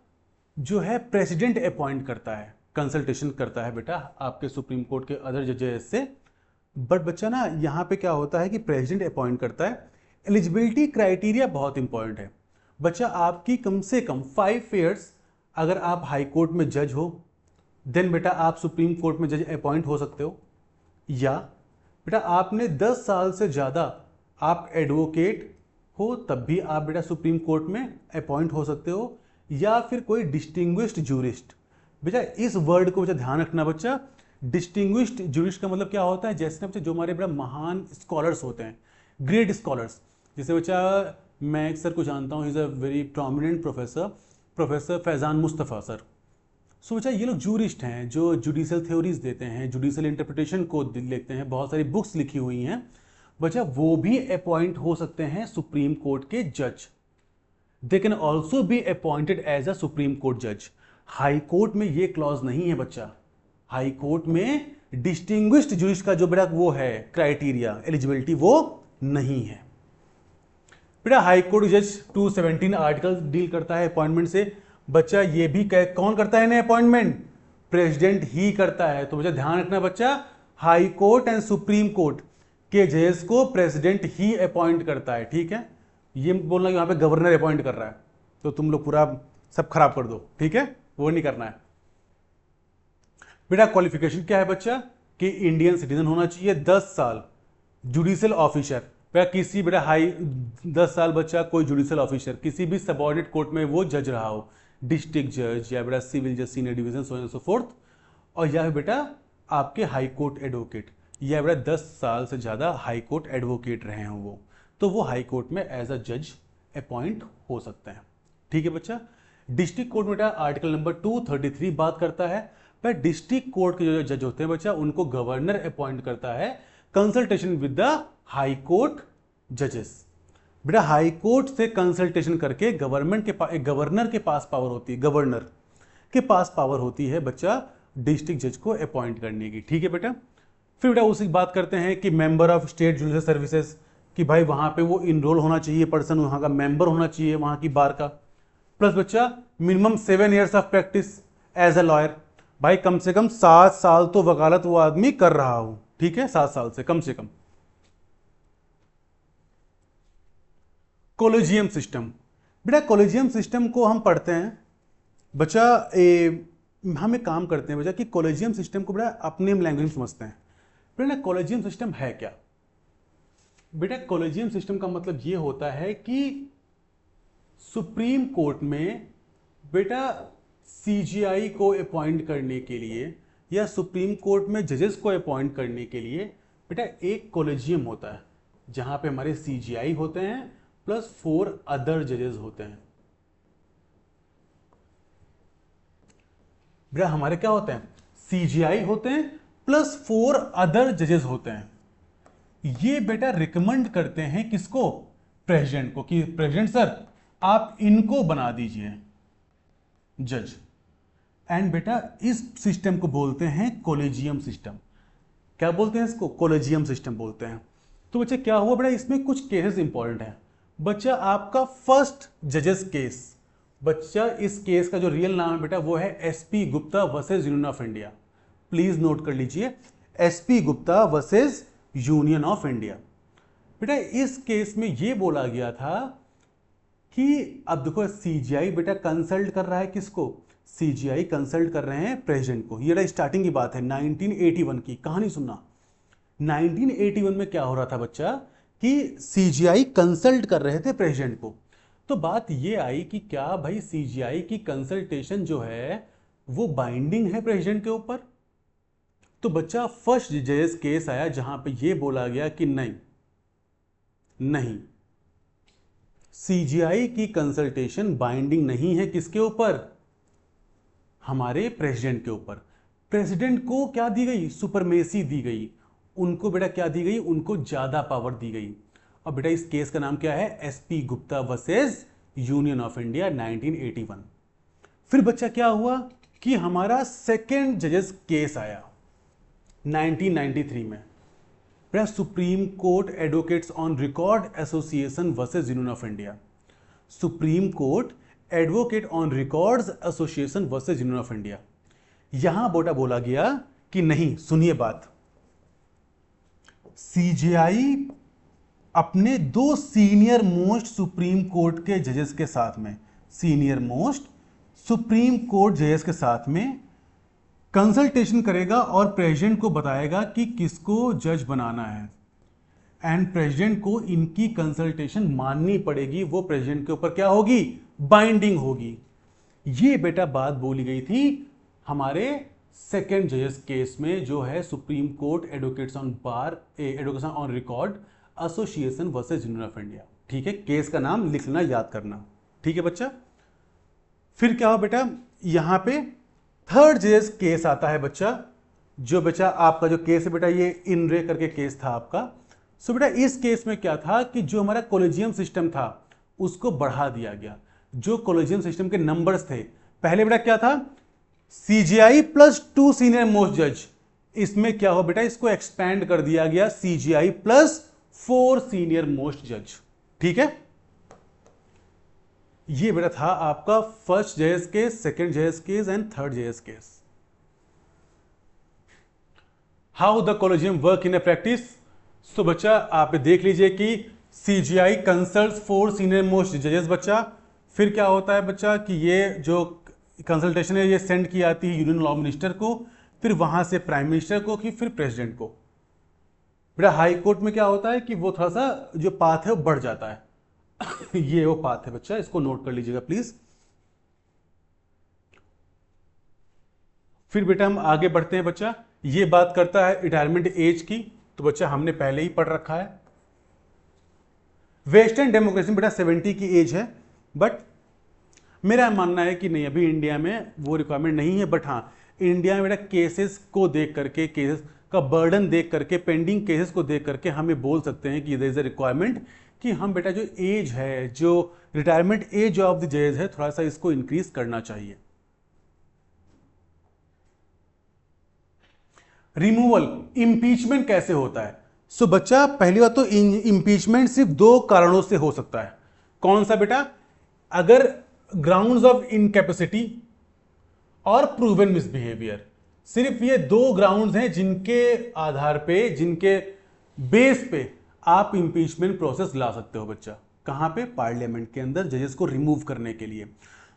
जो है प्रेसिडेंट अपॉइंट करता है, कंसल्टेशन करता है बेटा आपके सुप्रीम कोर्ट के अदर जजेस से। बट बच्चा ना यहां पे क्या होता है कि प्रेसिडेंट अपॉइंट करता है। एलिजिबिलिटी क्राइटेरिया बहुत इंपॉर्टेंट है बच्चा, आपकी कम से कम 5 ईयर्स अगर आप हाई कोर्ट में जज हो, देन बेटा आप सुप्रीम कोर्ट में जज अपॉइंट हो सकते हो। या बेटा आपने 10 साल से ज़्यादा आप एडवोकेट हो, तब भी आप बेटा सुप्रीम कोर्ट में अपॉइंट हो सकते हो। या फिर कोई डिस्टिंग्विश्ड जूरिस्ट। बेटा इस वर्ड को बच्चा ध्यान रखना बच्चा, डिस्टिंग्विश्ड जूरिस्ट का मतलब क्या होता है? जैसे बच्चा जो हमारे बेटा महान स्कॉलर्स होते हैं, ग्रेट स्कॉलर्स, जैसे बच्चा मैं एक सर को जानता हूँ, is a very prominent professor, professor Faizan Mustafa sir. So बच्चा ये लोग जूरिस्ट हैं जो जुडिशियल थ्योरीज देते हैं, जुडिशियल इंटरप्रिटेशन को लिखते हैं, बहुत सारी बुक्स लिखी हुई हैं बच्चा, वो भी अपॉइंट हो सकते हैं सुप्रीम कोर्ट के जज। They can also be appointed as a supreme court जज। हाई कोर्ट में ये क्लॉज नहीं है बच्चा, हाई कोर्ट में डिस्टिंग्विश्ड जूरिस्ट का जो बेटा वो है क्राइटेरिया, एलिजिबिलिटी, वो नहीं है बेटा। हाई कोर्ट जज 217 आर्टिकल डील करता है अपॉइंटमेंट से बच्चा। ये भी कौन करता है ना अपॉइंटमेंट? प्रेसिडेंट ही करता है। तो बच्चा ध्यान रखना बच्चा, high court and supreme court के जजेस को प्रेसिडेंट ही अपॉइंट करता है, ठीक है? ये बोलना कि यहां पे गवर्नर अपॉइंट कर रहा है तो तुम लोग पूरा सब खराब कर दो, ठीक है? वो नहीं करना है बेटा। क्वालिफिकेशन क्या है बच्चा? कि इंडियन सिटीजन होना चाहिए, 10 साल जुडिशियल ऑफिसर। बेटा किसी बेटा 10 साल बच्चा कोई जुडिशियल ऑफिसर किसी भी सबऑर्डिनेट कोर्ट में वो जज रहा हो, डिस्ट्रिक्ट जज या बेटा सिविल जज, senior division, so and so fourth. और या बेटा आपके हाई कोर्ट एडवोकेट, या बेटा 10 साल से ज़्यादा हाई कोर्ट एडवोकेट रहे हों वो, तो वो हाई कोर्ट में एज अ जज अपॉइंट हो सकते हैं, ठीक है बच्चा? डिस्ट्रिक्ट कोर्ट में बेटा आर्टिकल नंबर 233 बात करता है, बेटा डिस्ट्रिक्ट कोर्ट के जो जज होते हैं बच्चा उनको गवर्नर अपॉइंट करता है, consultation with the high court जजेस। बेटा हाई कोर्ट से कंसल्टेशन करके गवर्नर के पास पावर होती है, गवर्नर के पास पावर होती है बच्चा डिस्ट्रिक्ट जज को अपॉइंट करने की, ठीक है बेटा? फिर बेटा उसी बात करते हैं कि member of state judicial services, कि भाई वहां पे वो इनरोल होना चाहिए पर्सन, वहां का मेंबर होना चाहिए वहां की बार का। प्लस बच्चा minimum 7 years of practice as a lawyer. भाई कम से कम 7 साल तो वकालत वो आदमी कर रहा हो, ठीक है? 7 साल से कम। Collegium system. बेटा कोलेजियम सिस्टम को हम पढ़ते हैं बच्चा, हम एक काम करते हैं बच्चा कि कोलेजियम सिस्टम को बेटा अपने लैंग्वेज में समझते हैं। बेटा कोलेजियम सिस्टम है क्या? बेटा कॉलेजियम सिस्टम का मतलब ये होता है कि सुप्रीम कोर्ट में बेटा सीजीआई को अपॉइंट करने के लिए या सुप्रीम कोर्ट में जजेस को अपॉइंट करने के लिए बेटा एक कॉलेजियम होता है जहां पे हमारे सीजीआई होते हैं प्लस 4 अदर जजेस होते हैं। बेटा हमारे क्या होते हैं, सीजीआई होते हैं प्लस 4 अदर जजेस होते हैं। ये बेटा रिकमेंड करते हैं किसको, प्रेसिडेंट को, कि प्रेसिडेंट सर आप इनको बना दीजिए जज। एंड बेटा इस सिस्टम को बोलते हैं कॉलेजियम सिस्टम। क्या बोलते हैं इसको, कॉलेजियम सिस्टम बोलते हैं। तो बच्चा क्या हुआ बेटा, इसमें कुछ केसेस इंपॉर्टेंट है। बच्चा आपका फर्स्ट जजेस केस, बच्चा इस केस का जो रियल नाम है बेटा वो है SP Gupta versus union of India. Please note कर लीजिए, SP Gupta versus union of India. बेटा इस केस में ये बोला गया था कि अब देखो सीजीआई बेटा कंसल्ट कर रहा है किसको, सीजीआई कंसल्ट कर रहे हैं प्रेसिडेंट को। ये स्टार्टिंग की बात है 1981 की, कहानी सुनना। 1981 में क्या हो रहा था बच्चा कि सीजीआई कंसल्ट कर रहे थे प्रेसिडेंट को। तो बात ये आई कि क्या भाई सीजीआई की कंसल्टेशन जो है वो बाइंडिंग है प्रेसिडेंट के ऊपर। तो बच्चा फर्स्ट जजेस केस आया जहां पे ये बोला गया कि नहीं सीजीआई की कंसल्टेशन बाइंडिंग नहीं है किसके ऊपर, हमारे प्रेसिडेंट के ऊपर। प्रेसिडेंट को क्या दी गई, सुपरमेसी दी गई, उनको बेटा क्या दी गई, उनको ज्यादा पावर दी गई। और बेटा इस केस का नाम क्या है, SP Gupta versus union of India 1981। फिर बच्चा क्या हुआ कि हमारा सेकेंड जजेस केस आया 1993 में, बेटा supreme court advocates on record association versus union of India. Supreme court advocate on records association versus union of India. यहां बेटा बोला गया कि नहीं, सुनिए बात, सीजीआई अपने 2 सीनियर मोस्ट सुप्रीम कोर्ट के जजेस के साथ में, सीनियर मोस्ट सुप्रीम कोर्ट जजेस के साथ में कंसल्टेशन करेगा और प्रेसिडेंट को बताएगा कि किसको जज बनाना है। एंड प्रेसिडेंट को इनकी कंसल्टेशन माननी पड़ेगी, वो प्रेसिडेंट के ऊपर क्या होगी, बाइंडिंग होगी। ये बेटा बात बोली गई थी हमारे सेकेंड जजेस केस में जो है supreme court advocates on bar advocation on record association versus union of India. ठीक है, केस का नाम लिखना याद करना। ठीक है बच्चा। फिर क्या हो बेटा, यहां पे थर्ड जजेस केस आता है बच्चा, जो बच्चा आपका जो केस है बेटा ये इन रे करके केस था आपका। सो बेटा इस केस में क्या था कि जो हमारा कॉलेजियम सिस्टम था उसको बढ़ा दिया गया। जो कॉलेजियम सिस्टम के नंबर्स थे पहले बेटा क्या था, सीजीआई प्लस 2 सीनियर मोस्ट जज, इसमें क्या हो बेटा, इसको एक्सपैंड कर दिया गया सीजीआई प्लस 4 सीनियर मोस्ट जज। ठीक है, ये बेटा था आपका फर्स्ट जजेस केस, सेकंड जजेस केस एंड थर्ड जजेस case. How the collegium work in A practice. सो बच्चा आप देख लीजिए कि सीजीआई कंसल्ट्स 4 सीनियर मोस्ट जजेस बच्चा। फिर क्या होता है बच्चा कि ये जो कंसल्टेशन है ये सेंड की आती है यूनियन लॉ मिनिस्टर को, फिर वहां से प्राइम मिनिस्टर को, कि फिर प्रेसिडेंट को। बेटा हाई कोर्ट में क्या होता है कि वो थोड़ा सा जो पाथ है वो बढ़ जाता है ये वो पाथ है बच्चा, इसको नोट कर लीजिएगा प्लीज। फिर बेटा हम आगे बढ़ते हैं बच्चा, ये बात करता है रिटायरमेंट एज की, तो बच्चा हमने पहले ही पढ़ रखा है। वेस्टर्न डेमोक्रेसी में बेटा 70 की एज है, बट मेरा मानना है कि नहीं, अभी इंडिया में वो रिक्वायरमेंट नहीं है। बट हाँ, इंडिया में बेटा केसेस को देख करके, केसेस का बर्डन देख करके, पेंडिंग केसेस को देख करके हम ये बोल सकते हैं कि देयर इज अ रिक्वायरमेंट कि हम बेटा जो एज है, जो रिटायरमेंट एज ऑफ द जज है, थोड़ा सा इसको इंक्रीज करना चाहिए। रिमूवल, इंपीचमेंट कैसे होता है। सो बच्चा पहली बात तो इंपीचमेंट सिर्फ 2 कारणों से हो सकता है। कौन सा बेटा, अगर ग्राउंड्स ऑफ इनकैपेसिटी और प्रूवन मिसबिहेवियर, सिर्फ ये 2 ग्राउंड्स हैं जिनके आधार पे, जिनके बेस पे आप इंपीचमेंट प्रोसेस ला सकते हो बच्चा। कहां पे, पार्लियामेंट के अंदर जजेस को रिमूव करने के लिए।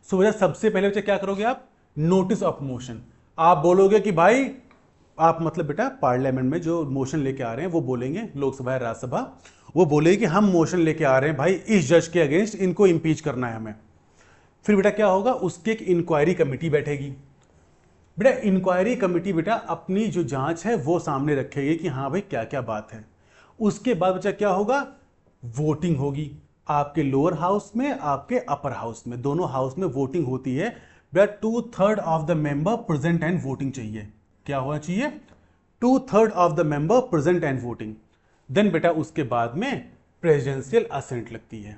सो बच्चा सबसे पहले बच्चा क्या करोगे आप, नोटिस ऑफ मोशन। आप बोलोगे कि भाई आप मतलब बेटा पार्लियामेंट में जो मोशन लेके आ रहे हैं वो बोलेंगे, लोकसभा या राज्यसभा, वो बोलेगी कि हम मोशन लेके आ रहे हैं भाई इस जज के अगेंस्ट, इनको इम्पीच करना है हमें। फिर बेटा क्या होगा, उसकी एक इंक्वायरी कमेटी बैठेगी। बेटा इंक्वायरी कमेटी बेटा अपनी जो जांच है वो सामने रखेगी कि हाँ भाई क्या क्या बात है। उसके बाद बच्चा क्या होगा, वोटिंग होगी आपके लोअर हाउस में, आपके अपर हाउस में, दोनों हाउस में वोटिंग होती है। बेटा 2/3 of the member present and voting चाहिए। क्या होना चाहिए, 2/3 of the member present and voting. Then बेटा उसके बाद में प्रेसिडेंशियल असेंट लगती है।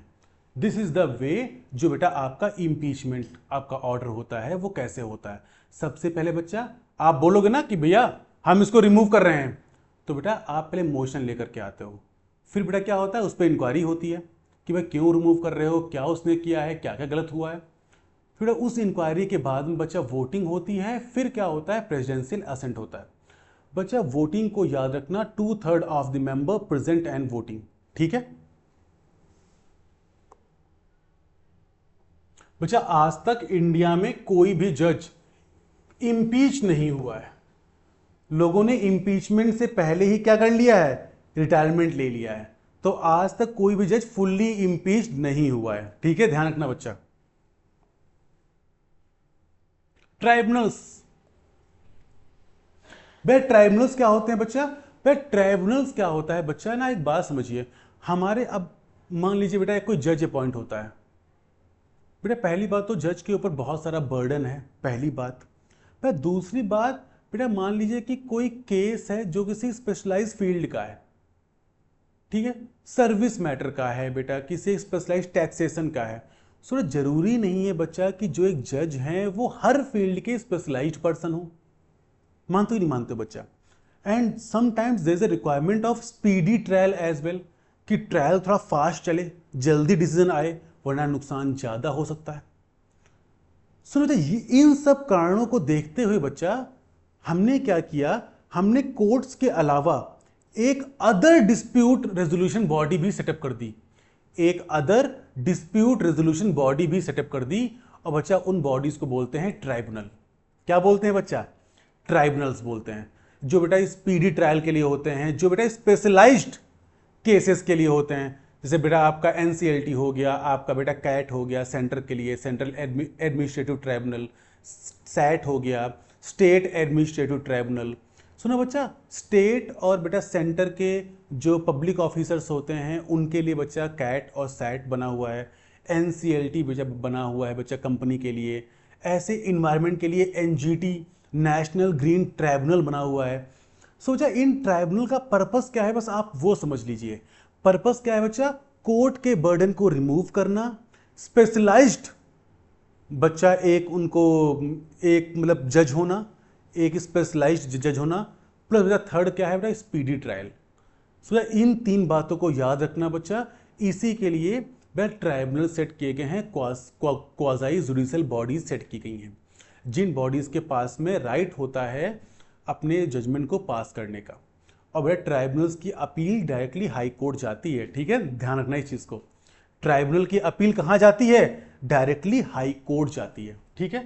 दिस इज द वे जो बेटा आपका इम्पीचमेंट आपका ऑर्डर होता है वो कैसे होता है। सबसे पहले बच्चा आप बोलोगे ना कि भैया हम इसको रिमूव कर रहे हैं, तो बेटा आप पहले मोशन लेकर के आते हो। फिर बेटा क्या होता है, उस पर इंक्वायरी होती है कि भाई क्यों रिमूव कर रहे हो, क्या उसने किया है, क्या क्या गलत हुआ है। फिर उस इंक्वायरी के बाद में बच्चा वोटिंग होती है। फिर क्या होता है, प्रेसिडेंशियल असेंट होता है। बच्चा वोटिंग को याद रखना, 2/3 of the member present and voting, ठीक है। बच्चा आज तक इंडिया में कोई भी जज इम्पीच नहीं हुआ है। लोगों ने इम्पीचमेंट से पहले ही क्या कर लिया है, रिटायरमेंट ले लिया है। तो आज तक कोई भी जज फुल्ली इम्पीच नहीं हुआ है, ठीक है, ध्यान रखना बच्चा। ट्राइब्यूनल्स, भाई ट्राइब्यूनल्स क्या होते हैं बच्चा, भाई ट्राइब्यूनल्स क्या होता है बच्चा ना, एक बात समझिए। हमारे अब मान लीजिए बेटा कोई जज अपॉइंट होता है। बेटा पहली बात तो जज के ऊपर बहुत सारा बर्डन है, पहली बात। पर दूसरी बात बेटा मान लीजिए कि कोई केस है जो किसी स्पेशलाइज फील्ड का है, ठीक है, सर्विस मैटर का है बेटा, किसी स्पेशलाइज टैक्सेशन का है। सो जरूरी नहीं है बच्चा कि जो एक जज हैं वो हर फील्ड के स्पेशलाइज्ड पर्सन हो। मानते हो नहीं मानते हो बच्चा। And sometimes there is a requirement of speedy trial as well, कि ट्रायल थोड़ा फास्ट चले, जल्दी डिसीजन आए, वरना नुकसान ज्यादा हो सकता है। सुनो, इन सब कारणों को देखते हुए बच्चा हमने क्या किया, हमने कोर्ट्स के अलावा एक अदर डिस्प्यूट रेजोल्यूशन बॉडी भी सेटअप कर दी, एक अदर डिस्प्यूट रेजोल्यूशन बॉडी भी सेटअप कर दी। और बच्चा उन बॉडीज को बोलते हैं ट्राइब्यूनल। क्या बोलते हैं बच्चा, ट्राइब्यूनल्स बोलते हैं, जो बेटा स्पीडी ट्रायल के लिए होते हैं, जो बेटा स्पेशलाइज्ड केसेस के लिए होते हैं। जैसे बेटा आपका एनसीएलटी हो गया, आपका बेटा कैट हो गया सेंटर के लिए, सेंट्रल एडमिनिस्ट्रेटिव ट्राइब्यूनल, सैट हो गया, स्टेट एडमिनिस्ट्रेटिव ट्राइब्यूनल। सुनो बच्चा, स्टेट और बेटा सेंटर के जो पब्लिक ऑफिसर्स होते हैं उनके लिए बच्चा कैट और सैट बना हुआ है। एनसीएलटी बच्चा बना हुआ है बच्चा कंपनी के लिए। ऐसे इन्वायरमेंट के लिए एनजीटी, नेशनल ग्रीन ट्राइब्यूनल बना हुआ है। सोचा इन ट्राइब्यूनल का पर्पस क्या है, बस आप वो समझ लीजिए। पर्पस क्या है बच्चा, कोर्ट के बर्डन को रिमूव करना, स्पेशलाइज्ड बच्चा एक उनको एक मतलब जज होना, एक स्पेशलाइज्ड जज होना, प्लस बेटा थर्ड क्या है बेटा, स्पीडी ट्रायल। सो इन तीन बातों को याद रखना बच्चा। इसी के लिए बेटा ट्राइब्यूनल सेट किए गए हैं, क्वाजाई जुडिशियल बॉडीज सेट की गई हैं, जिन बॉडीज के पास में राइट होता है अपने जजमेंट को पास करने का। और बेटा ट्राइब्यूनल्स की अपील डायरेक्टली हाई कोर्ट जाती है, ठीक है, ध्यान रखना इस चीज को। ट्राइब्यूनल की अपील कहां जाती है, डायरेक्टली हाई कोर्ट जाती है, ठीक है।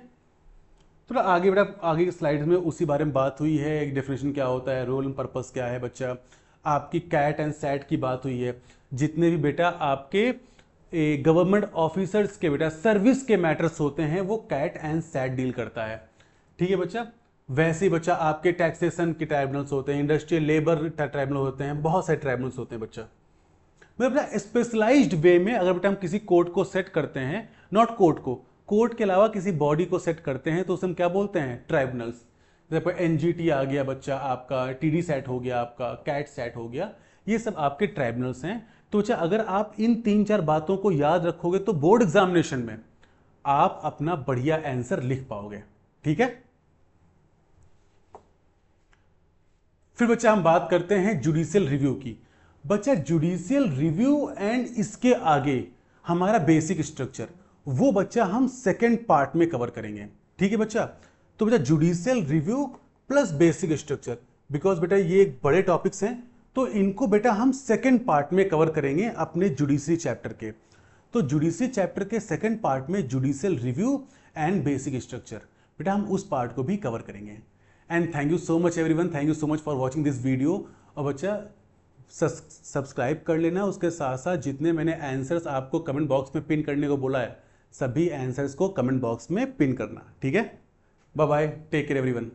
थोड़ा आगे बेटा आगे की स्लाइड्स में उसी बारे में बात हुई है, एक डेफिनेशन क्या होता है, रोल एंड पर्पस क्या है बच्चा, आपकी कैट एंड सैट की बात हुई है। जितने भी बेटा आपके गवर्नमेंट ऑफिसर्स के बेटा सर्विस के मैटर्स होते हैं वो कैट एंड सैट डील करता है, ठीक है बच्चा। वैसे ही बच्चा आपके टैक्सेशन के ट्राइब्यूनल्स होते हैं, इंडस्ट्रियल लेबर ट्राइब्यूनल होते हैं, बहुत सारे ट्राइब्यूनल्स होते हैं बच्चा। मतलब स्पेशलाइज्ड वे में अगर बेटा हम किसी कोर्ट को सेट करते हैं, नॉट कोर्ट को, कोर्ट के अलावा किसी बॉडी को सेट करते हैं तो उसे हम क्या बोलते हैं, ट्राइब्यूनल्स। जैसे एनजीटी आ गया बच्चा आपका, टीडी सेट हो गया आपका, कैट सेट हो गया, ये सब आपके ट्राइब्यूनल्स हैं। तो बच्चा अगर आप इन 3-4 बातों को याद रखोगे तो बोर्ड एग्जामिनेशन में आप अपना बढ़िया आंसर लिख पाओगे, ठीक है। फिर बच्चा हम बात करते हैं जुडिशियल रिव्यू की। बच्चा जुडिशियल रिव्यू एंड इसके आगे हमारा बेसिक स्ट्रक्चर, वो बच्चा हम सेकेंड पार्ट में कवर करेंगे, ठीक है बच्चा। तो बच्चा judicial review plus basic structure, because बेटा ये बड़े टॉपिक्स हैं तो इनको बेटा हम सेकेंड पार्ट में कवर करेंगे अपने जुडिशरी चैप्टर के। तो जुडिशरी चैप्टर के सेकेंड पार्ट में judicial review and basic structure, बेटा हम उस पार्ट को भी कवर करेंगे। And thank you so much everyone, thank you so much for watching this video. और बच्चा सब्सक्राइब कर लेना, उसके साथ साथ जितने मैंने आंसर्स आपको कमेंट बॉक्स में पिन करने को बोला है सभी आंसर्स को कमेंट बॉक्स में पिन करना, ठीक है। Bye bye, take care everyone.